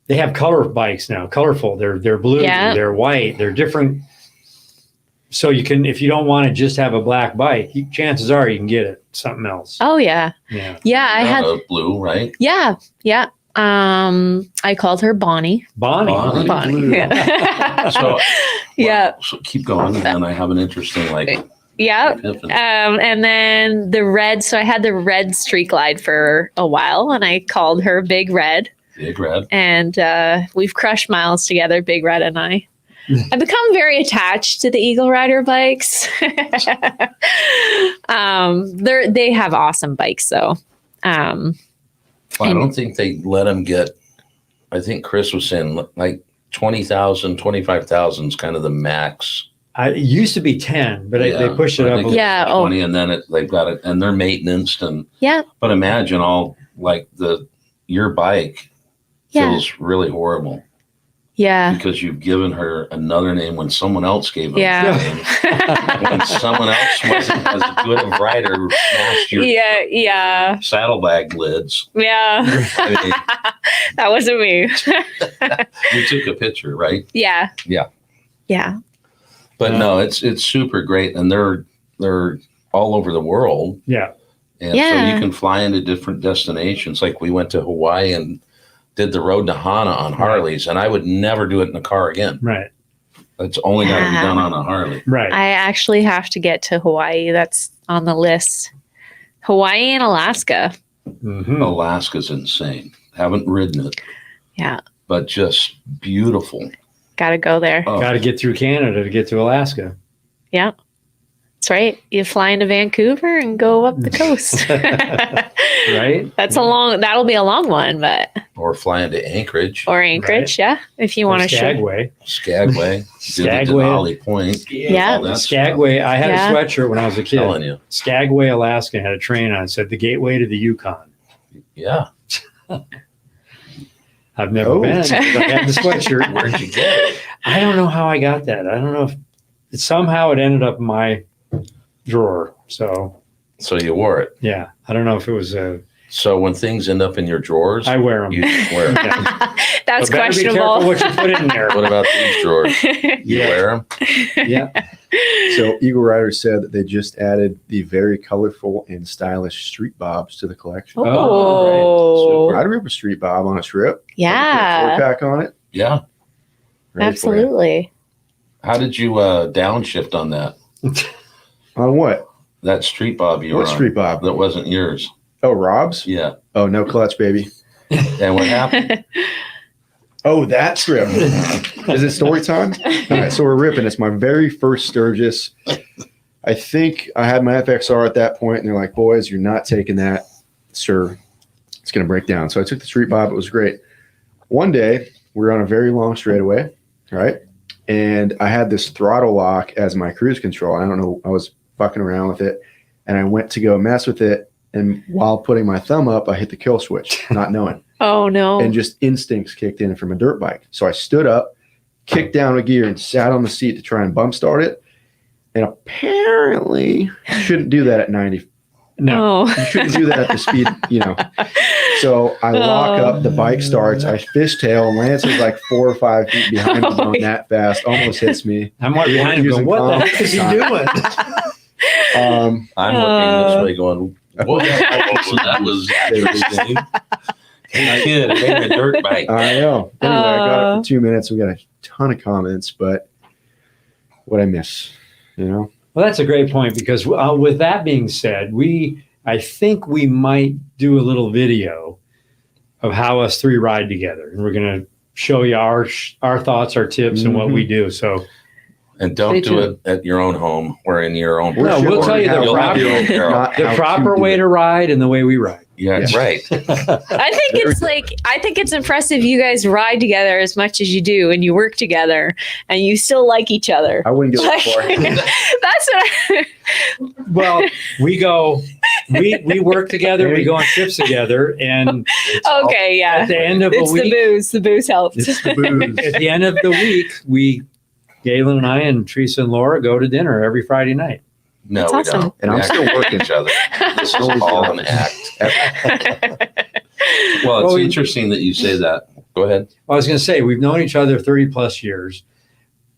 they have color bikes now, colorful. They're blue, Yeah. they're white, they're different. So you can, if you don't want to just have a black bike, chances are you can get it something else. Oh yeah. Yeah. Yeah. I had. Blue, right? Yeah. Yeah. I called her Bonnie. Bonnie. Bonnie. Bonnie. Blue. Yeah. So, Yeah. So keep going. And then I have an interesting, Yeah. epiphany. And then the red. So I had the red Street Glide for a while, and I called her Big Red. Big Red. And we've crushed miles together, Big Red and I. I've become very attached to the Eagle Rider bikes. They have awesome bikes, though. Well, I don't think they let them get, I think Chris was saying like 20,000, 25,000 is kind of the max. It used to be 10, but Yeah, they pushed it I up. think a it's Yeah, oh. 20, and then they've got it, and they're maintenance. Yeah. But imagine all like your bike Yeah. feels really horrible Yeah. because you've given her another name when someone else gave her Yeah. a name. When someone else wasn't as good a rider who smashed your Yeah. Yeah. saddlebag lids. Yeah. I mean, That wasn't me. you took a picture, right? Yeah. Yeah. Yeah. But no, it's super great, and they're all over the world, Yeah. and so Yeah. you can fly into different destinations. Like we went to Hawaii and did the road to Hana on Harleys, and I would never do it in a car again. Right. It's only got to be Yeah. done on a Harley. Right. I actually have to get to Hawaii. That's on the list. Hawaii and Alaska. Mhm. Alaska's insane. Haven't ridden it, Yeah. but just beautiful. Got to go there. Oh, Got to get through Canada to get to Alaska. Yeah. That's right. You fly into Vancouver and go up the coast. Right? That'll be a long one, but, or fly into Anchorage, or Anchorage. Yeah. If you Or want to show. Skagway. Skagway, did the Skagway. Denali Point. Yeah. all that Skagway. I had Yeah. a sweatshirt when I was a stuff. Telling kid. you, Skagway, Alaska had a train on it. Said the gateway to the Yukon. yeah. I've never Oh. been. But I had the sweatshirt. Where'd you get it? I don't know how I got that. I don't know if somehow it ended up in my drawer. So So you wore it. yeah, I don't know if it was So when things end up in your drawers, I wear them. you wear them. That's But better be careful questionable. what you put in there. What about these drawers? You Yeah. wear them? Yeah. So Eagle Rider said that they just added the very colorful and stylish street bobs to the collection. Oh, I'd rip a street bob on a trip. yeah, Pack on it. Yeah. Ready for you. absolutely. How did you downshift on that? On what? That street bob you were What on? street bob? That wasn't yours. Oh, Rob's? Yeah. Oh, no clutch, baby. And what happened? Oh, that trip. Is it story time? All right, so we're ripping. It's my very first Sturgis. I think I had my FXR at that point, and they're like, boys, you're not taking that, sir. It's going to break down. So I took the street bob. It was great. One day, we were on a very long straightaway, right? And I had this throttle lock as my cruise control. I don't know. I was fucking around with it, and I went to go mess with it, And while putting my thumb up, I hit the kill switch, not knowing. Oh no. And just instincts kicked in from a dirt bike. So I stood up, kicked down a gear, and sat on the seat to try and bump start it. And apparently, you shouldn't do that at 90. No. Oh. You shouldn't do that at the speed, So I lock up, the bike starts, I fishtail, and Lance is like 4 or 5 feet behind me going that fast, almost hits me. I'm right behind him going, what the heck is he doing? I'm looking this way going, whoa, that was interesting. Hey, kid, it ain't a dirt bike. I know. Anyway, I got it for 2 minutes. We got a ton of comments, but what I miss, Well, that's a great point because with that being said, I think we might do a little video of how us three ride together, and we're going to show you our thoughts, our tips, and what we do. So, and don't do it at your own home or in your own. No, we'll tell you the proper way to ride and the way we ride. Yeah, that's right. I think it's impressive you guys ride together as much as you do and you work together and you still like each other. I wouldn't go that far. That's what Well, we work together, we go on trips together, and okay, yeah. at the end of It's a week, the booze helps. It's the booze. at the end of the week, Galen and I and Teresa and Laura go to dinner every Friday night. No, That's we awesome. don't. And We I'm still actually working. each other. This is all an act. Well, it's interesting that you say that. Go ahead. I was going to say we've known each other 30 plus years.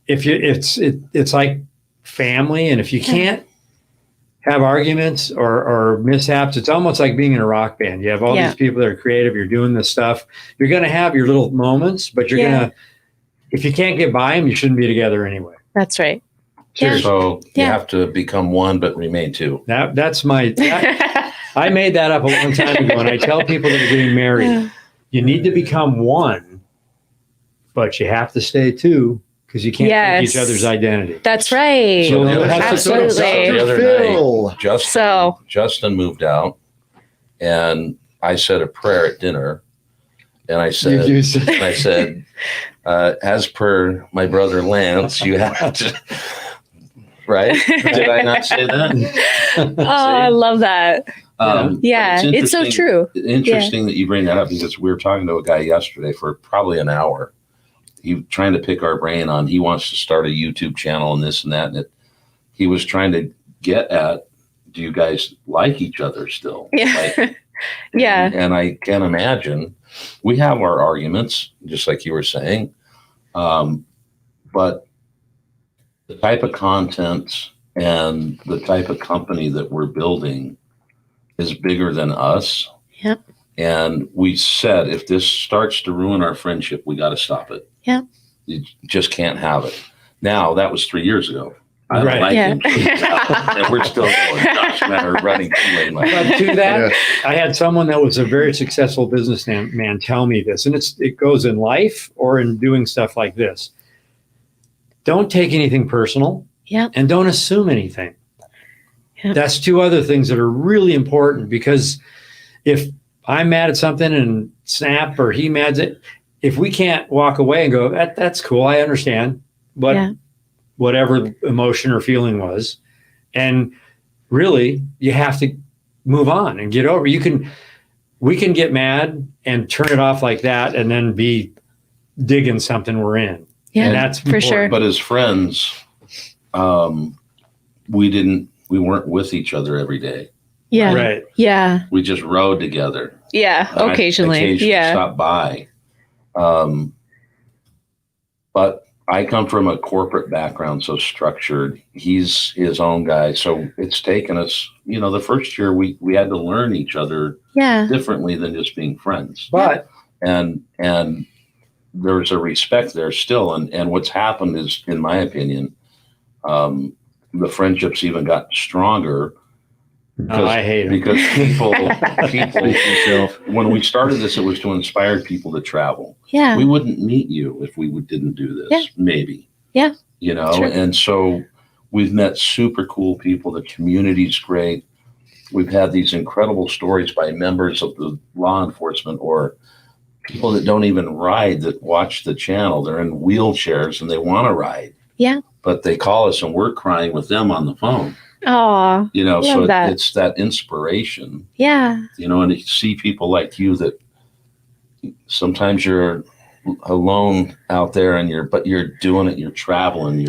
It's like family, and if you can't have arguments or mishaps, it's almost like being in a rock band. You have all these people that are creative. You're doing this stuff. You're going to have your little moments, but you're going to. If you can't get by them, you shouldn't be together anyway. That's right. Seriously. So you have to become one, but remain two. That's my. I made that up a long time ago, and I tell people that are getting married, you need to become one, but you have to stay two because you can't take each other's identity. That's right. So Absolutely. The other Phil. night, Justin moved out, and I said a prayer at dinner, and I said, as per my brother Lance, you have to. Right? Did I not say that? Oh, I love that. It's so true. Interesting that you bring that up because we were talking to a guy yesterday for probably an hour. He trying to pick our brain on he wants to start a YouTube channel and this and that. And he was trying to get at, do you guys like each other still? Yeah. And I can imagine we have our arguments, just like you were saying. But the type of content and the type of company that we're building is bigger than us. Yep. And we said, if this starts to ruin our friendship, we got to stop it. Yep. You just can't have it. Now, that was 3 years ago. I don't like him. And we're still going. Josh and I are running 2-lane. But to that, I had someone that was a very successful businessman tell me this, and it goes in life or in doing stuff like this. Don't take anything personal. Yeah. And don't assume anything. Yep. That's 2 other things that are really important because if I'm mad at something and Snap or he mad at it, if we can't walk away and go, that's cool, I understand, but whatever emotion or feeling was, and really you have to move on and get over. We can get mad and turn it off like that and then be digging something we're in. Yeah, and that's for sure. But as friends, we weren't with each other every day. Yeah. Right. Yeah. We just rode together. Yeah. Occasionally. Stop by. But I come from a corporate background, so structured. He's his own guy. So it's taken us, the first year we had to learn each other differently than just being friends. But and there's a respect there still. And what's happened is, in my opinion, the friendships even got stronger. Because, I hate it. Because people, when we started this, it was to inspire people to travel. Yeah. We wouldn't meet you if we didn't do this, maybe. Yeah. Sure. And so we've met super cool people. The community's great. We've had these incredible stories by members of the law enforcement or people that don't even ride that watch the channel. They're in wheelchairs and they want to ride. Yeah. But they call us and we're crying with them on the phone. Oh, You know, love so that. it's that inspiration, yeah. you know, and to see people like you that sometimes you're alone out there but you're doing it, you're traveling,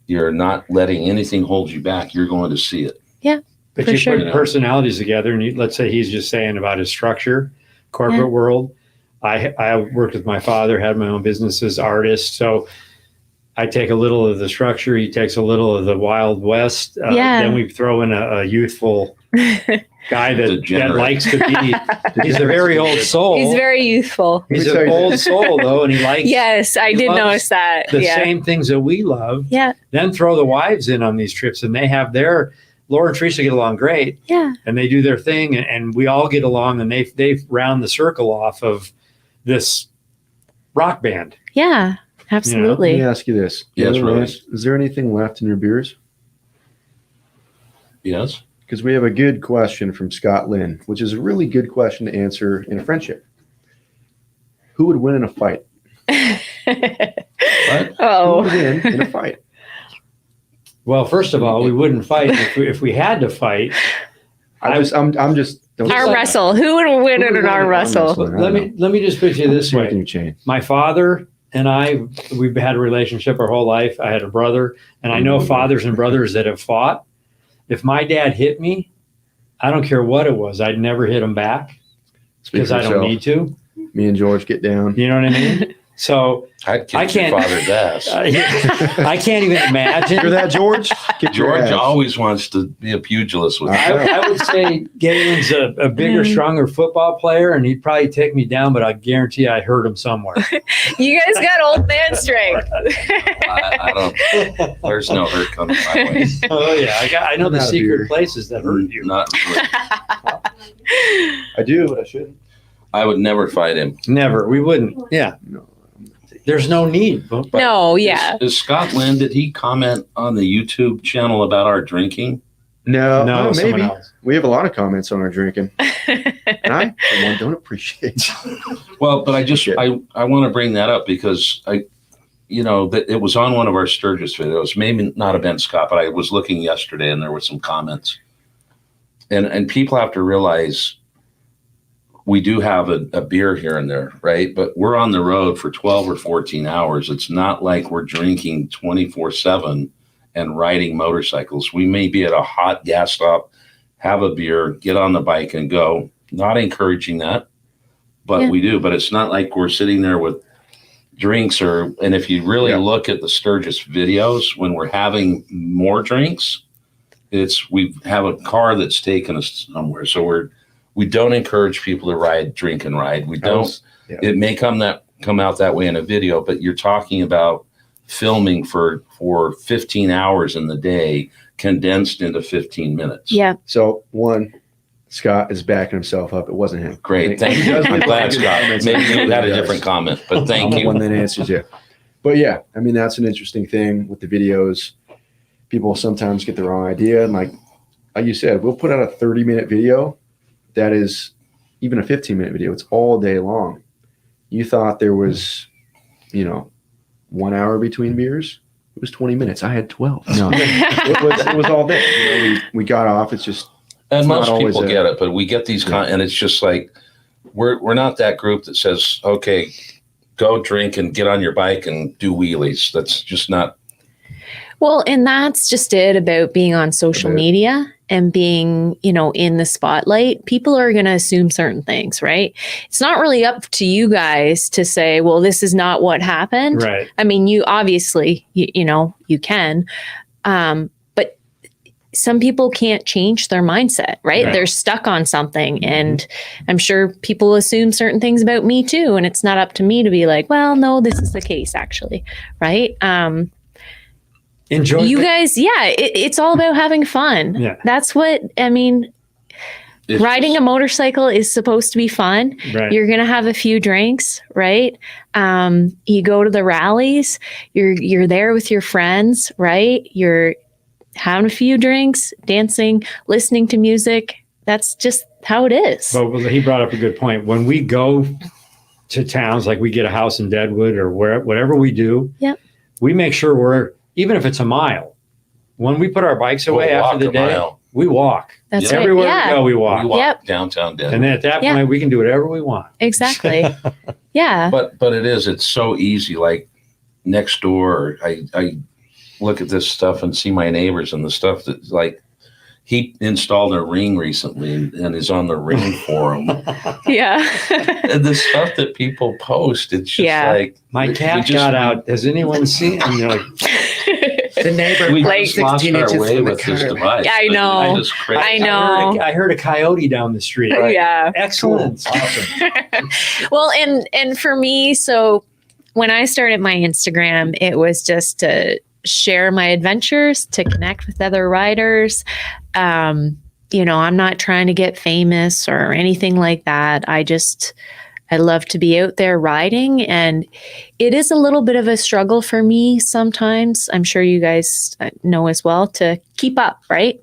you're not letting anything hold you back. You're going to see it. Yeah. But For you sure. put personalities together, and let's say he's just saying about his structure, corporate world. I worked with my father, had my own businesses, artist. So I take a little of the structure. He takes a little of the Wild West. Then we throw in a youthful guy that likes to be. He's a very old soul. He's very youthful. He's an old soul, though, and he likes. Yes, I did notice that. The same things that we love. Yeah. Then throw the wives in on these trips, and they have their. Laura and Teresa get along great. Yeah. And they do their thing, and we all get along, and they round the circle off of this rock band. Yeah, absolutely. Let me ask you this. Yes, really. Is there anything left in your beers? Yes. Because we have a good question from Scott Lynn, which is a really good question to answer in a friendship. Who would win in a fight? What? Oh. Who would win in a fight? Well, first of all, we wouldn't fight if we had to fight. I'm just don't Arm wrestle. Who would win in an arm wrestle? Let me just put you this way. Chain. My father and I, we've had a relationship our whole life. I had a brother, and I know fathers and brothers that have fought. If my dad hit me, I don't care what it was. I'd never hit him back because I don't need to. Me and George get down. You know what I mean? So I can't. Your father's ass. I can't even imagine. Hear that, George? George always wants to be a pugilist with me. I would say Galen's a bigger, stronger football player, and he'd probably take me down, but I guarantee I'd hurt him somewhere. You guys got old man strength. I don't. There's no hurt coming my way. Oh yeah, I know the secret places that hurt you. Not really. I do, but I shouldn't. I would never fight him. Never. We wouldn't. Yeah. No. There's no need. But No, yeah. Is Scott Lynn, did he comment on the YouTube channel about our drinking? No, someone maybe. else. We have a lot of comments on our drinking. And I, for one, don't appreciate it. Well, but I want to bring that up because that it was on one of our Sturgis videos. Maybe not have been Scott, but I was looking yesterday and there were some comments. And people have to realize we do have a beer here and there, right? But we're on the road for 12 or 14 hours. It's not like we're drinking 24/7 and riding motorcycles. We may be at a hot gas stop, have a beer, get on the bike and go. Not encouraging that, but we do. But it's not like we're sitting there with drinks and if you really look at the Sturgis videos, when we're having more drinks, we have a car that's taken us somewhere. So we don't encourage people to drink and ride. We don't. It may come out that way in a video, but you're talking about filming for 15 hours in the day, condensed into 15 minutes. Yeah. So Scott is backing himself up. It wasn't him. Great. Thank you. I'm glad, Scott. Maybe you had a different comment, but thank you. I'm the one that answers you. But yeah, I mean, that's an interesting thing with the videos. People sometimes get the wrong idea. And like you said, we'll put out a 30-minute video. That is even a 15-minute video. It's all day long. You thought there was, 1 hour between beers. It was 20 minutes. I had 12. No, it was all day. We got off. It's just. And most people get it, but we get these and it's just like we're not that group that says, okay, go drink and get on your bike and do wheelies. That's just not. Well, and that's just it about being on social media and being, in the spotlight. People are going to assume certain things, right? It's not really up to you guys to say, well, this is not what happened. Right. I mean, you obviously, you can, but some people can't change their mindset, right? They're stuck on something. And I'm sure people assume certain things about me too. And it's not up to me to be like, well, no, this is the case actually. Right. Enjoy you guys. It's all about having fun. Yeah. That's what, I mean, riding a motorcycle is supposed to be fun. Right. You're going to have a few drinks, right? You go to the rallies, you're there with your friends, right? You're having a few drinks, dancing, listening to music. That's just how it is. Well, he brought up a good point. When we go to towns, like we get a house in Deadwood or whatever we do, Yep. we make sure even if it's a mile, when we put our bikes away We'll after the walk a day, mile. we walk. That's Yeah. right. Everywhere we Yeah, go, we We walk. walk Yep. downtown Denver. And then at that Yeah. point, we can do whatever we want. exactly. Yeah. But it's so easy. Like next door, I look at this stuff and see my neighbors and the stuff that like he installed a ring recently and is on the ring forum. Yeah. And the stuff that people post, it's just Yeah. like My we cat just- got out. Has anyone seen? And you're like, The neighbor We Like- just lost 16 our inches way from the with this car. device. Yeah, I know. I just crazy. I know. I heard a coyote down the street. Yeah. Excellent. Awesome. Well, and for me, so when I started my Instagram, it was just to share my adventures, to connect with other riders. You know, I'm not trying to get famous or anything like that. I love to be out there riding, and it is a little bit of a struggle for me sometimes. I'm sure you guys know as well, to keep up, right?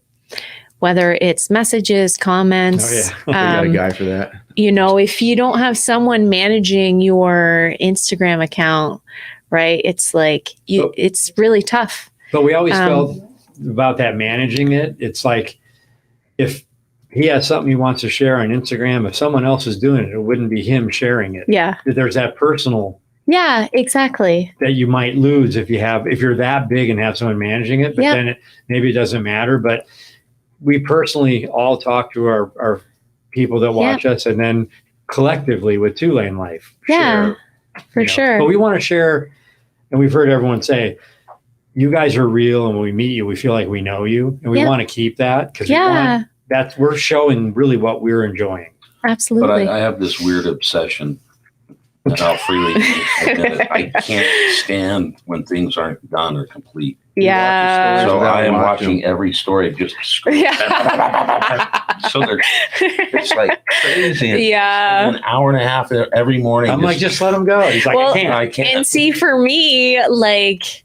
Whether it's messages, comments. Oh, yeah. We got a guy for that. You know, if you don't have someone managing your Instagram account, right, it's like it's really tough. But we always Um, felt about that managing it. It's like if he has something he wants to share on Instagram, if someone else is doing it, it wouldn't be him sharing it. Yeah. There's that personal Yeah, exactly. that you might lose if you're that big and have someone managing it. But Yep. then maybe it doesn't matter. But we personally all talk to our people that watch us, and then collectively with 2LaneLIVE. Yeah, for you know. sure. But we want to share, and we've heard everyone say, you guys are real, and when we meet you, we feel like we know you, and we Yep. want to keep that because Yeah, we're showing really what we're enjoying. absolutely. But I have this weird obsession, and I'll freely admit it. I can't stand when things aren't done or complete. Yeah. So without I am watching. watching every story just so it's like crazy. It's Yeah. an hour and a half every morning. I'm like, just let them go. He's like, Well, I can't. I can't. And see, for me, like,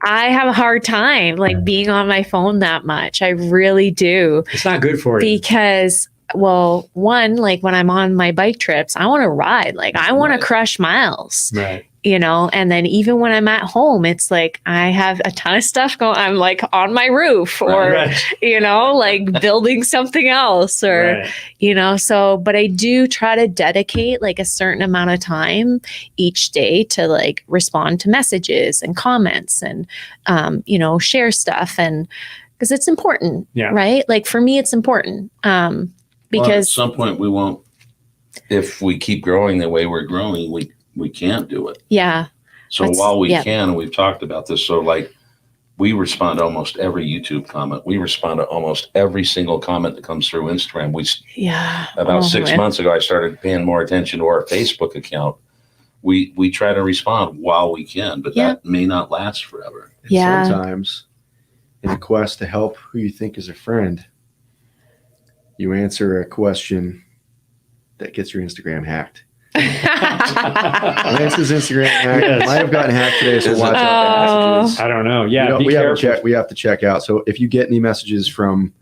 I have a hard time like being on my phone that much. I really do. It's not good for you. Because, well, one, like when I'm on my bike trips, I want to ride. Like, I want Right. to crush miles, Right. you know? And then even when I'm at home, it's like I have a ton of stuff going. I'm like on my roof or, Right. you know, like building something else or, Right. you know, so, but I do try to dedicate like a certain amount of time each day to like respond to messages and comments and, you know, share stuff. And because it's important, Yeah. right? Like for me, it's important. Well, at Because some point we won't. If we keep growing the way we're growing, we can't do it. yeah, So That's- while we yeah. can, and we've talked about this, so like we respond to almost every YouTube comment. We respond to almost every single comment that comes through Instagram. yeah. About Oh, 6 man. months ago, I started paying more attention to our Facebook account. We try to respond while we can, but Yeah. that may not last forever. And Yeah. sometimes, in a quest to help who you think is a friend, you answer a question that gets your Instagram hacked. Lance's Instagram hacked. Yes. Might have gotten hacked today, so Is it? watch out for Oh. messages. I don't know. Yeah. Be we careful. have to check out. So if you get any messages from,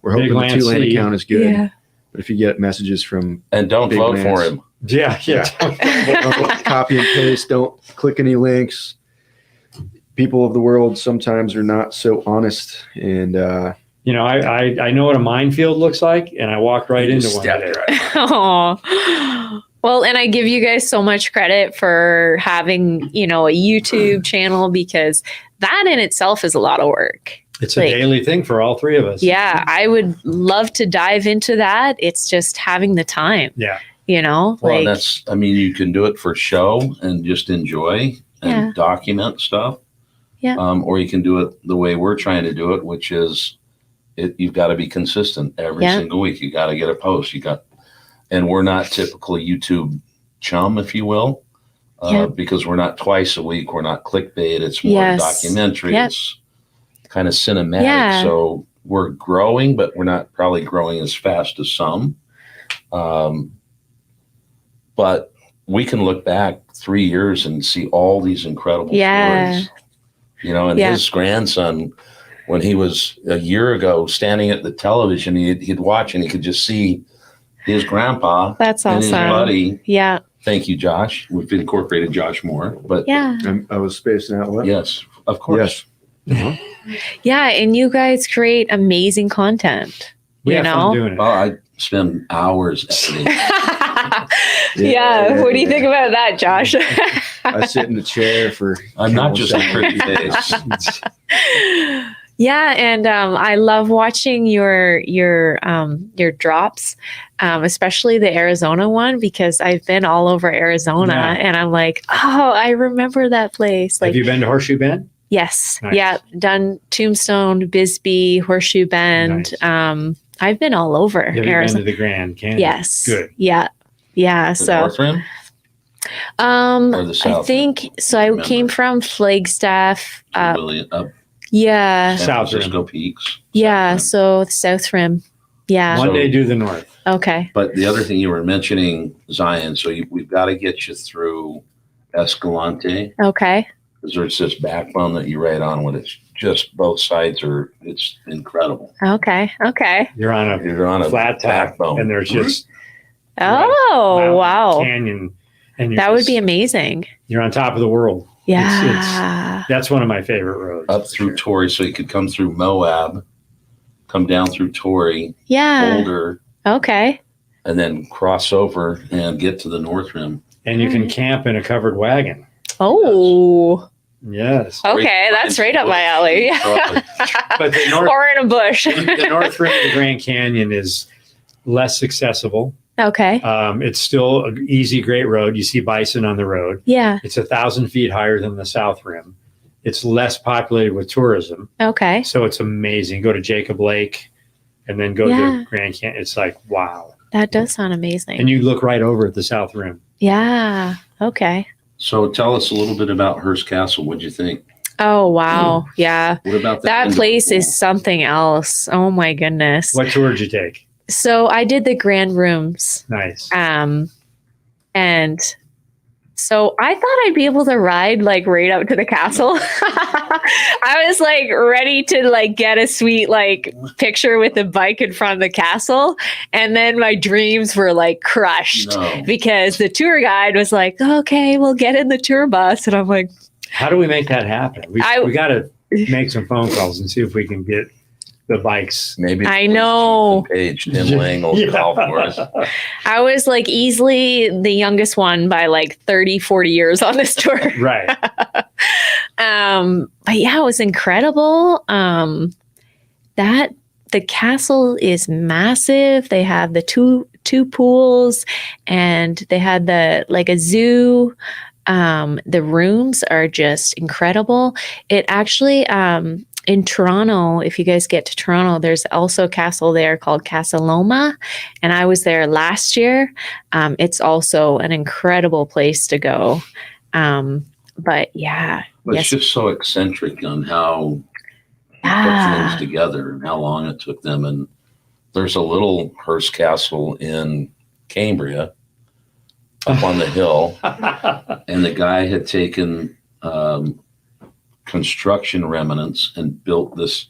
we're Big hoping the Lance 2Lane C. account is good. Yeah. But if you get messages from And don't Big vote Lance. for him. Yeah. Yeah. don't copy and paste, don't click any links. People of the world sometimes are not so honest, and You know, I know what a minefield looks like, and I walked right into one Stepped today. right Aw. Well, and I give you guys so much credit for having, you know, a YouTube channel because that in itself is a lot of work. It's a Like- daily thing for all three of us. Yeah, I would love to dive into that. It's just having the time, Yeah. you know, Well, and like, that's, I mean, you can do it for show and just enjoy and Yeah. document stuff. Yeah. Or you can do it the way we're trying to do it, which is you've got to be consistent every Yeah. single week. You got to get a post. And we're not typical YouTube chum, if you will, Yeah. because we're not twice a week. We're not clickbait. It's more Yes. documentary. Yep. It's kind of cinematic. Yeah. So we're growing, but we're not probably growing as fast as some. But we can look back 3 years and see all these incredible Yeah. stories. You know, and Yeah. his grandson, when he was a year ago standing at the television, he'd watch and he could just see his grandpa that's and his awesome. buddy. Yeah. Thank you, Josh. We've incorporated Josh more, but Yeah. I was spacing out. What? yes, of course. Yes. Uh-huh. Yeah, and you guys create amazing content. We You have know? fun doing it. Oh, I spend hours editing. Yeah, what do you think about that, Josh? I sit in the chair for. I'm not just a countless pretty hours. face. Yeah, and I love watching your drops, especially the Arizona one, because I've been all over Arizona, Yeah. and I'm like, oh, I remember that place. Like, Have you been to Horseshoe Bend? yes, Nice. yeah, done Tombstone, Bisbee, Horseshoe Bend. Nice. I've been all over Have you been to Arizona. the Grand Canyon? Yes. Good. Yeah. Yeah. The So, North Rim or the I South? think so. I came from Flagstaff. Really up Yeah. San South Francisco Rim. Peaks. Yeah. South Rim. So the South Rim. Yeah. One So- day do the North. Okay. But the other thing you were mentioning, Zion, so we've got to get you through Escalante, Okay. because there's this backbone that you ride on when it's just both sides it's incredible. Okay. Okay. You're on a You're on a flat top, backbone. and there's just Oh, mountain, wow. canyon, and That would be amazing. You're on top of the world. Yeah. That's one of my favorite roads. Up through Torrey, so you could come through Moab, come down through Torrey, Yeah. Boulder, Okay. and then cross over and get to the North Rim. And you can camp in a covered wagon. Oh. Yes. Okay. That's right up my alley. But the North, Or in a bush. the North Rim of the Grand Canyon is less accessible. Okay. It's still an easy, great road. You see bison on the road. Yeah. It's 1,000 feet higher than the South Rim. It's less populated with tourism. Okay. So it's amazing. Go to Jacob Lake and then go Yeah. to Grand Canyon. It's like, wow. That does sound amazing. And you look right over at the South Rim. Yeah. Okay. So tell us a little bit about Hearst Castle. What'd you think? Oh, wow. Yeah. What about That indoor place pool? is something else. Oh my goodness. What tour did you take? So I did the grand rooms. Nice. And so I thought I'd be able to ride like right up to the castle. I was like ready to like get a sweet like picture with the bike in front of the castle. And then my dreams were like crushed No. because the tour guide was like, okay, we'll get in the tour bus. And I'm like, How do we make that happen? We I- got to make some phone calls and see if we can get the bikes. Maybe I know. Page Tim Lang will call for us. I was like easily the youngest one by like 30, 40 years on this tour. Right. But yeah, it was incredible. That the castle is massive. They have the two pools, and they had the like a zoo. The rooms are just incredible. It actually in Toronto, if you guys get to Toronto, there's also a castle there called Casa Loma, and I was there last year. It's also an incredible place to go. But yeah, But yes. it's just so eccentric on how they put Ah. things together and how long it took them. And there's a little Hearst Castle in Cambria up on the hill. And the guy had taken construction remnants and built this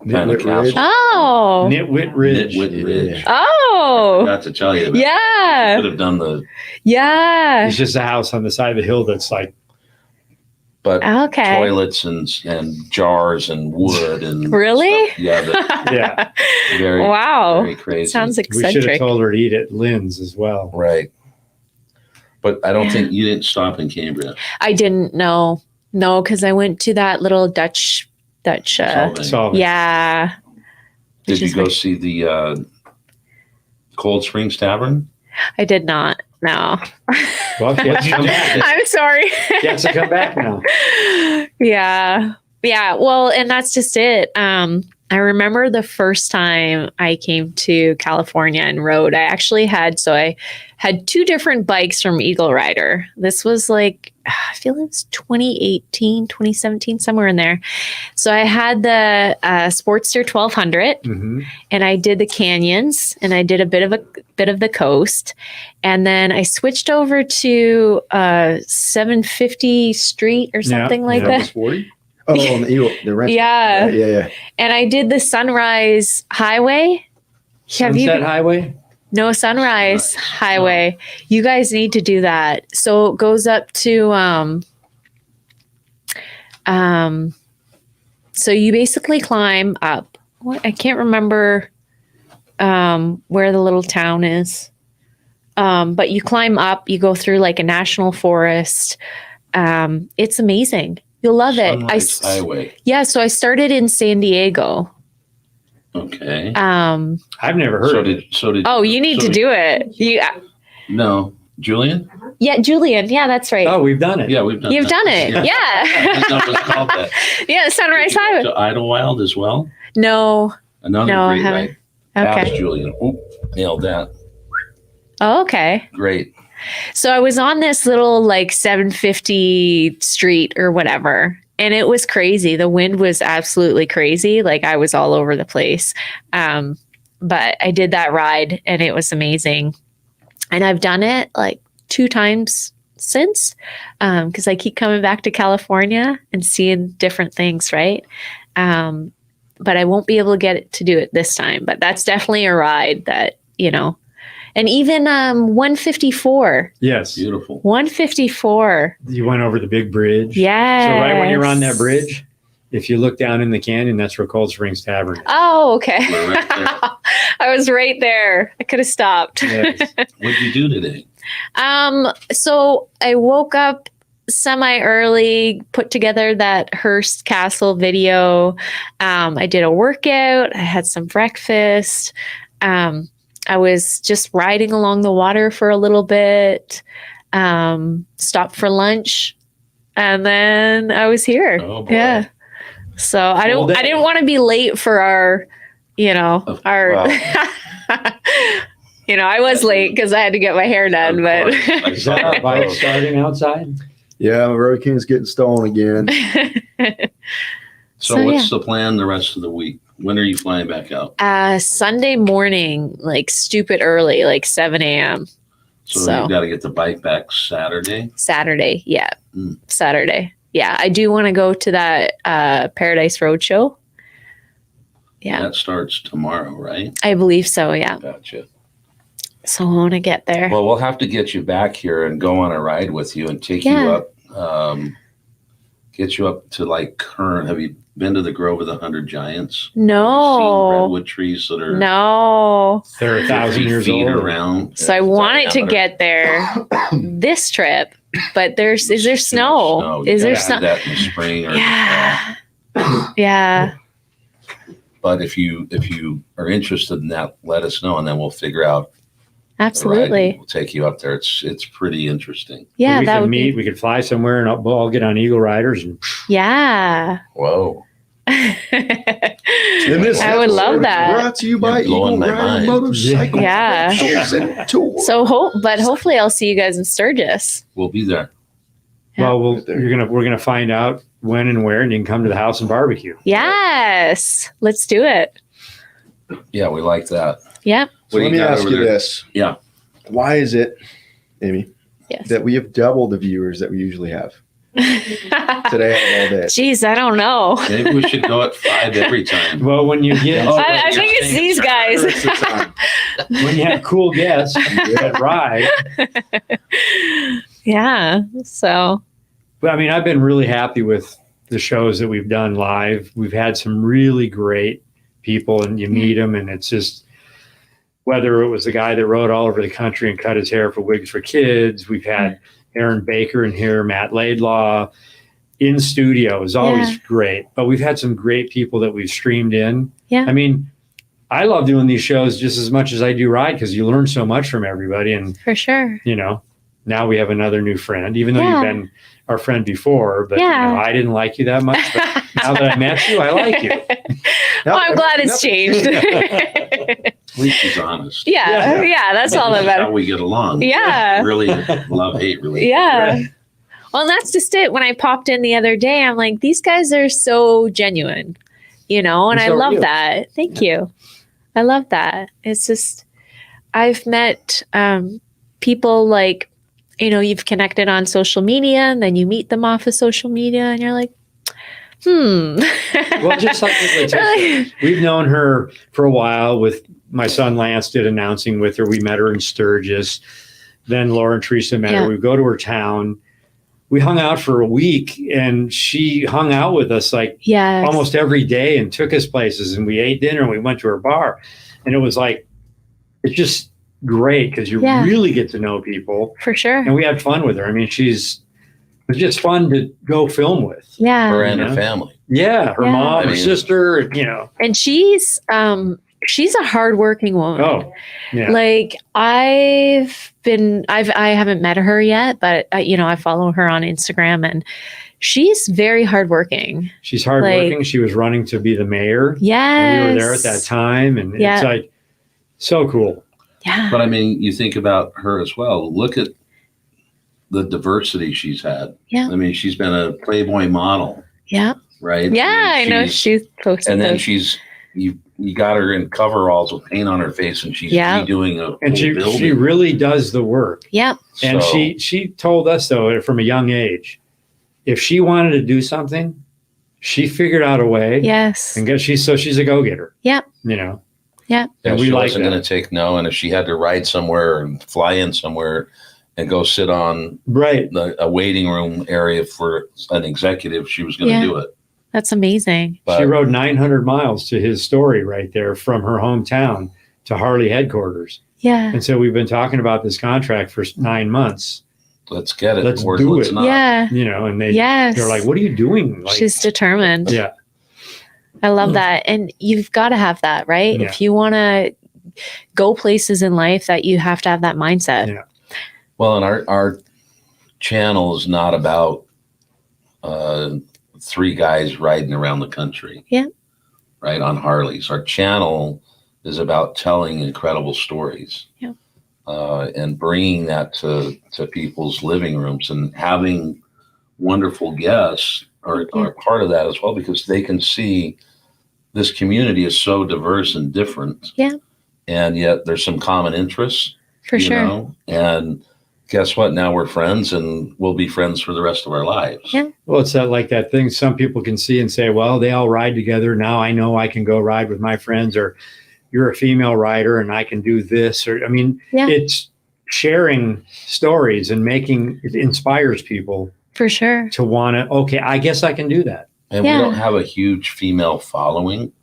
kind of Nitwit castle. Ridge. Oh, Nitwit Ridge. Nitwit Ridge. I oh, forgot to tell you that. yeah, Could have done the, yeah. It's just a house on the side of the hill that's like, but Okay. toilets and jars and wood and Really? stuff. Yeah, yeah. very Wow. very crazy. Sounds We should have eccentric. told her to eat at Lynn's as well. Right. But I don't think you didn't stop in Cambria. I didn't know. No, because I went to that little Dutch. Solving. So Yeah. Did which you is go like- see the Cold Springs Tavern? I did not. No. well, she has to come back. I'm sorry. She has to come back now. Yeah. Yeah. Well, and that's just it. I remember the first time I came to California and rode, I had two different bikes from Eagle Rider. This was like, I feel it was 2018, 2017, somewhere in there. So I had the Sportster 1200, hmm and I did the canyons, and I did a bit of the coast, and then I switched over to 750 Street or something like yeah. that. 40? Oh, on the Eagle, the rent. Yeah. Yeah. And I did the Sunrise Highway. Have you- Sunset Highway? No, Sunrise Sunrise. Highway. You guys need to do that. So it goes up to So you basically climb up. I can't remember where the little town is. But you climb up, you go through like a national forest. It's amazing. You'll love it. Sunrise Highway. Yeah. So I started in San Diego. Okay. I've never heard of it. Oh, you need to do it. No. Julian? Yeah, Julian. Yeah, that's right. Oh, we've done it. Yeah, we've done You've done it. Yeah. Yeah. That was called that. Yeah, Sunrise Did you Highway. go to Idlewild as well? No. Another No, I great haven't. ride. Ask Okay. Julian. Oop, nailed that. Oh, okay. Great. So I was on this little like 750 street or whatever, and it was crazy. The wind was absolutely crazy. Like I was all over the place. But I did that ride and it was amazing. And I've done it like 2 times since, because I keep coming back to California and seeing different things, right? But I won't be able to get to do it this time. But that's definitely a ride that, you know, and even 154. Yes. Beautiful. 154. You went over the big bridge. Yes. So right when you're on that bridge, if you look down in the canyon, that's where Cold Springs Tavern is. Oh, okay. We're right there. I was right there. I could have stopped. Yes. What did you do today? So I woke up semi early, put together that Hearst Castle video. I did a workout. I had some breakfast. I was just riding along the water for a little bit. Stopped for lunch, and then I was here. Oh, boy. Yeah. So I Full day. didn't want to be late for our, Wow. I was late because I had to get my hair done, Of but course. I Is saw that that bike post. starting outside? Yeah, my Road King's getting stolen again. So what's the plan the rest of the week? When are you flying back out? Sunday morning, like stupid early, like 7 a.m. So you got to get the bike back Saturday? Saturday. Yeah. Mm. Saturday. Yeah. I do want to go to that Paradise Roadshow. Yeah. That starts tomorrow, right? I believe so. Yeah. Gotcha. So I want to get there. Well, we'll have to get you back here and go on a ride with you and take Yeah. you up, get you up to like current. Have you been to the Grove of the 100 Giants? Have you seen No. redwood trees that are No. They're 1,000 50 years feet old. around. So I wanted to Diameter. get there this trip, but is there Too much snow? You Is there gotta do snow? that in the spring or the fall. Yeah. Yeah. But if you are interested in that, let us know, and then we'll figure out the ride. Absolutely. We'll take you up there. It's pretty interesting. Yeah. we That could would meet. be. We could fly somewhere and we'll all get on Eagle Riders. And Yeah. Whoa. And this I would love episode is that. Brought to you by You're blowing Eagle my Rider mind. Motorcycle Yeah. Rentals and Tours. So hopefully I'll see you guys in Sturgis. We'll be there. Yeah. well, we're gonna find out when and where, and you can come to the house and barbecue. Yes. Let's do it. Yeah, we like that. Yep. So What do let you me got ask over you there? this. Yeah. Why is it, Amy, Yes. that we have double the viewers that we usually have today out of all day? Jeez, I don't know. Maybe we should go at 5 every time. Well, when you get I think it's these guys. It's the time. when you have cool guests that ride. Yeah. So But I mean, I've been really happy with the shows that we've done live. We've had some really great people, and you meet them, and it's just whether it was the guy that rode all over the country and cut his hair for Wigs for Kids. We've had Aaron Baker in here, Matt Laidlaw in studio is always great. But we've had some great people that we've streamed in. Yeah. I mean, I love doing these shows just as much as I do ride because you learn so much from everybody. And, for sure. now we have another new friend, even though Yeah. you've been our friend before. But Yeah. I didn't like you that much. But now that I met you, I like you. Well, I'm glad it's changed. At least he's honest. yeah, that's all that That's how matters. we get along. Yeah. Really love-hate relationship. Yeah. Well, and that's just it. When I popped in the other day, I'm like, these guys are so genuine, and And I so are love you. that. Thank you. I love that. It's just, I've met people like, you've connected on social media and then you meet them off of social media and you're like, Well, just like with Leticia, we've known her for a while. With my son Lance did announcing with her. We met her in Sturgis. Then Laura and Teresa met her. Yeah. We go to her town. we hung out for a week, and she hung out with us like Yes. almost every day and took us places, and we ate dinner and we went to her bar, and it was like, it's just great because you Yeah. really get to know people, For sure. and we had fun with her. I mean, it was just fun to go film with. Yeah. Her and Yeah. her family. Yeah, her Yeah. mom, I her mean- sister, And she's a hardworking woman. Oh, yeah. Like I haven't met her yet, but I follow her on Instagram, and she's very hardworking. She's hardworking. She was running to be the mayor. Yes. And we were there at that time, and Yeah. it's like so cool. Yeah. But I mean, you think about her as well. Look at the diversity she's had. Yeah. I mean, she's been a Playboy model, Yeah. right? Yeah. I mean, know she's- she's posted. And then those. you got her in coveralls with paint on her face, and she's Yeah. redoing a And whole she building. really does the work. Yep. And So- she told us, though, from a young age, if she wanted to do something, she figured out a way. Yes. And she's a go-getter. Yep. Yep. Yeah, And we she like wasn't that. going to take no. And if she had to ride somewhere and fly in somewhere and go sit on Right. a waiting room area for an executive, she was going to Yeah. do it. That's amazing. But She rode 900 miles to his story right there from her hometown to Harley headquarters. Yeah. And so we've been talking about this contract for 9 months, let's get it. Let's Or do let's it. not. Yeah. and Yes. they're like, what are you doing? Like, She's determined. yeah. I love that. And you've got to have that, right? Yeah. If you want to go places in life, that you have to have that mindset. Yeah. Well, and our channel is not about three guys riding around the country. Yeah. Right, on Harleys. Our channel is about telling incredible stories. Yeah. And bringing that to people's living rooms, and having wonderful guests are part of that as well, because they can see this community is so diverse and different. Yeah. And yet there's some common interests. For sure. Know? And guess what? Now we're friends, and we'll be friends for the rest of our lives. Yeah. Well, it's like that thing some people can see and say, well, they all ride together. Now I know I can go ride with my friends, or you're a female rider and I can do this. Or, I mean, Yeah. it's sharing stories and it inspires people For sure. to want to, okay, I guess I can do that. And Yeah. we don't have a huge female following.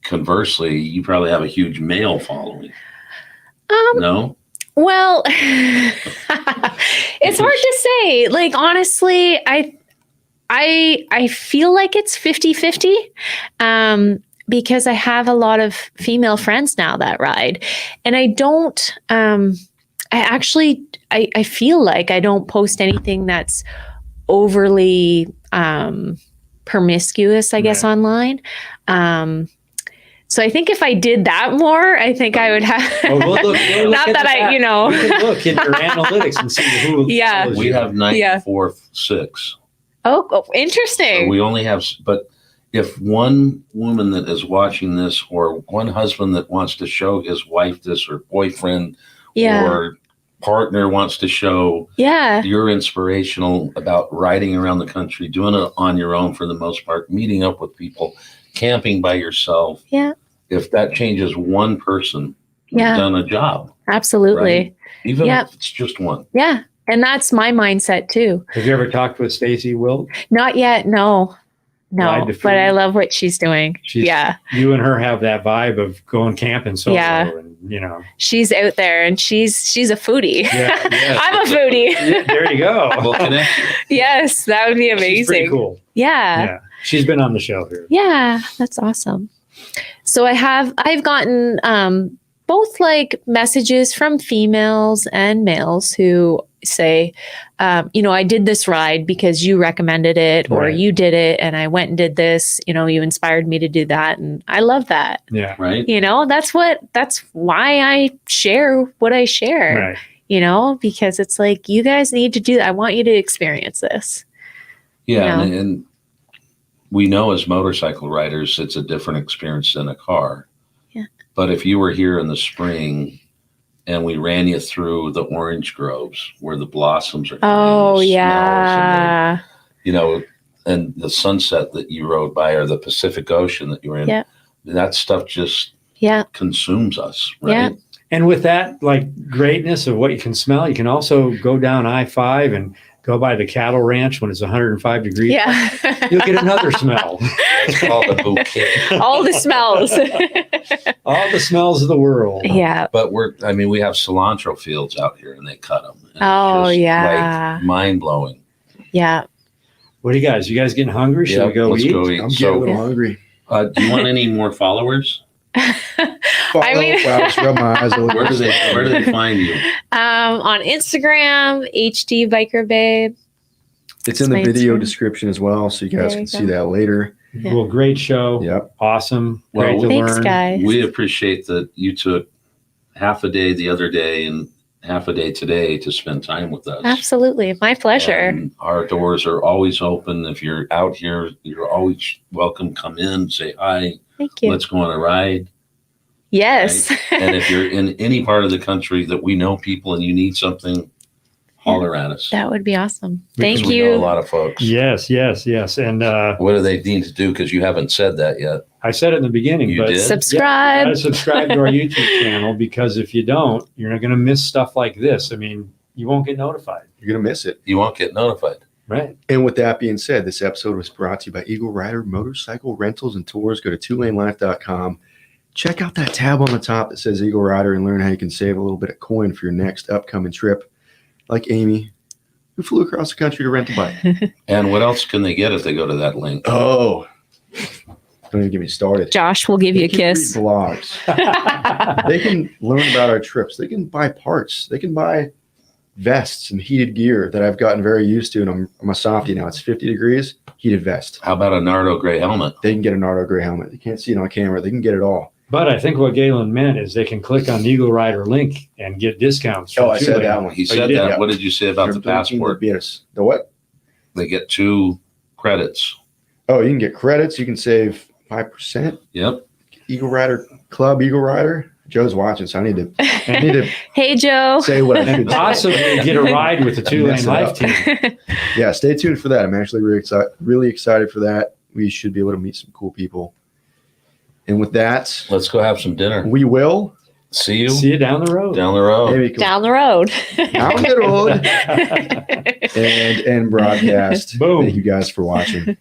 Conversely, you probably have a huge male following. No? Well, it's hard to say. Like, honestly, I feel like it's 50-50. Because I have a lot of female friends now that ride, and I don't, I feel like I don't post anything that's overly, promiscuous, I guess, Right. online. So I think if I did that more, I think I would have, Well, we'll look not at that I, We can look at your analytics and see who Yeah. follows We you. have 94.6. oh, interesting. We only have, but if one woman that is watching this, or one husband that wants to show his wife this, or boyfriend Yeah. or partner wants to show Yeah. you're inspirational about riding around the country, doing it on your own for the most part, meeting up with people, camping by yourself. Yeah. If that changes one person, Yeah. you've done a job, Absolutely. right? Even Yeah. if it's just one. Yeah. And that's my mindset too. Have you ever talked with Stacy Wilt? Not yet. No, Ride to but I Food. love what she's doing. She's- Yeah. You and her have that vibe of going camping solo, Yeah. and She's out there, and she's a foodie. Yeah, yes. I'm a foodie. Yeah, there you go. We'll connect you. Yes, that would be She's pretty amazing. cool. Yeah. Yeah, she's been on the show here. Yeah, that's awesome. So I've gotten both like messages from females and males who say, I did this ride because you recommended it, or Right. you did it and I went and did this, you inspired me to do that. And I love that. Yeah, Right? That's why I share what I share, right. because it's like, you guys need to do that. I want you to experience this. Yeah. You know? And we know as motorcycle riders, it's a different experience than a car. Yeah. But if you were here in the spring and we ran you through the orange groves where the blossoms are coming, Oh, and the yeah. smells, and the sunset that you rode by, or the Pacific Ocean that you were in, Yeah. that stuff just Yeah. consumes us, Yeah. right? And with that, like greatness of what you can smell, you can also go down I-5 and go by the cattle ranch when it's 105 degrees. Yeah. You'll get another smell. It's called a bouquet. All the smells. All the smells of the world. Yeah. But we have cilantro fields out here, and they cut them. Oh, yeah. Mind blowing. Yeah. What do you guys? You guys getting hungry? Should we go let's eat? go eat. I'm getting a little hungry. Do you want any more followers? I mean- Wow, just rub my eyes over. Where do they find you? On Instagram, HDBikerBabe. It's in the my video Instagram. description as well, so you guys There can you see go. that later. Yeah. Well, great show. Yep. Awesome. Well, Great to Thanks, learn. guys. We appreciate that you took half a day the other day and half a day today to spend time with us. Absolutely. My pleasure. And our doors are always open. If you're out here, you're always welcome. Come in, say hi. Thank you. Let's go on a ride. Yes. And if you're in any part of the country that we know people and you need something, holler at us. That would be awesome. Because Thank we know a you. lot of folks. Yes. And What do they need to do? Because you haven't said that yet. I said it in the beginning, You but did? you Subscribe. gotta subscribe to our YouTube channel, because if you don't, you're not going to miss stuff like this. I mean, you won't get notified. You're going to miss it. You won't get notified. Right. And with that being said, this episode was brought to you by Eagle Rider Motorcycle Rentals and Tours. Go to 2LaneLIVE.com. Check out that tab on the top that says Eagle Rider and learn how you can save a little bit of coin for your next upcoming trip. Like Amie, who flew across the country to rent a bike. And what else can they get if they go to that link? Oh, don't even get me started. Josh will give you a They can kiss. read blogs. They can learn about our trips. They can buy parts. They can buy vests and heated gear that I've gotten very used to. And I'm a softie now. It's 50 degrees, heated vest. How about a Nardo gray helmet? They can get a Nardo gray helmet. You can't see it on camera. They can get it all. But I think what Galen meant is they can click on the Eagle Rider link and get discounts. Oh, from I said 2Lane. that one. He Oh, said you did? that. Yeah. What did you say about the They're looking to passport? beat us. The what? They get 2 credits. Oh, you can get credits. You can save 5%. Yep. Eagle Rider Club, Eagle Rider. Joe's watching, so I need to Hey, Joe. say what I And should say. possibly get a ride with the Mess 2 Lane it Life up. team. Yeah, stay tuned for that. I'm actually really excited for that. We should be able to meet some cool people. And with that, Let's go have some dinner. we will See you See you down the road. down the road. maybe Down the road. down the road and broadcast. Boom. Thank you guys for watching.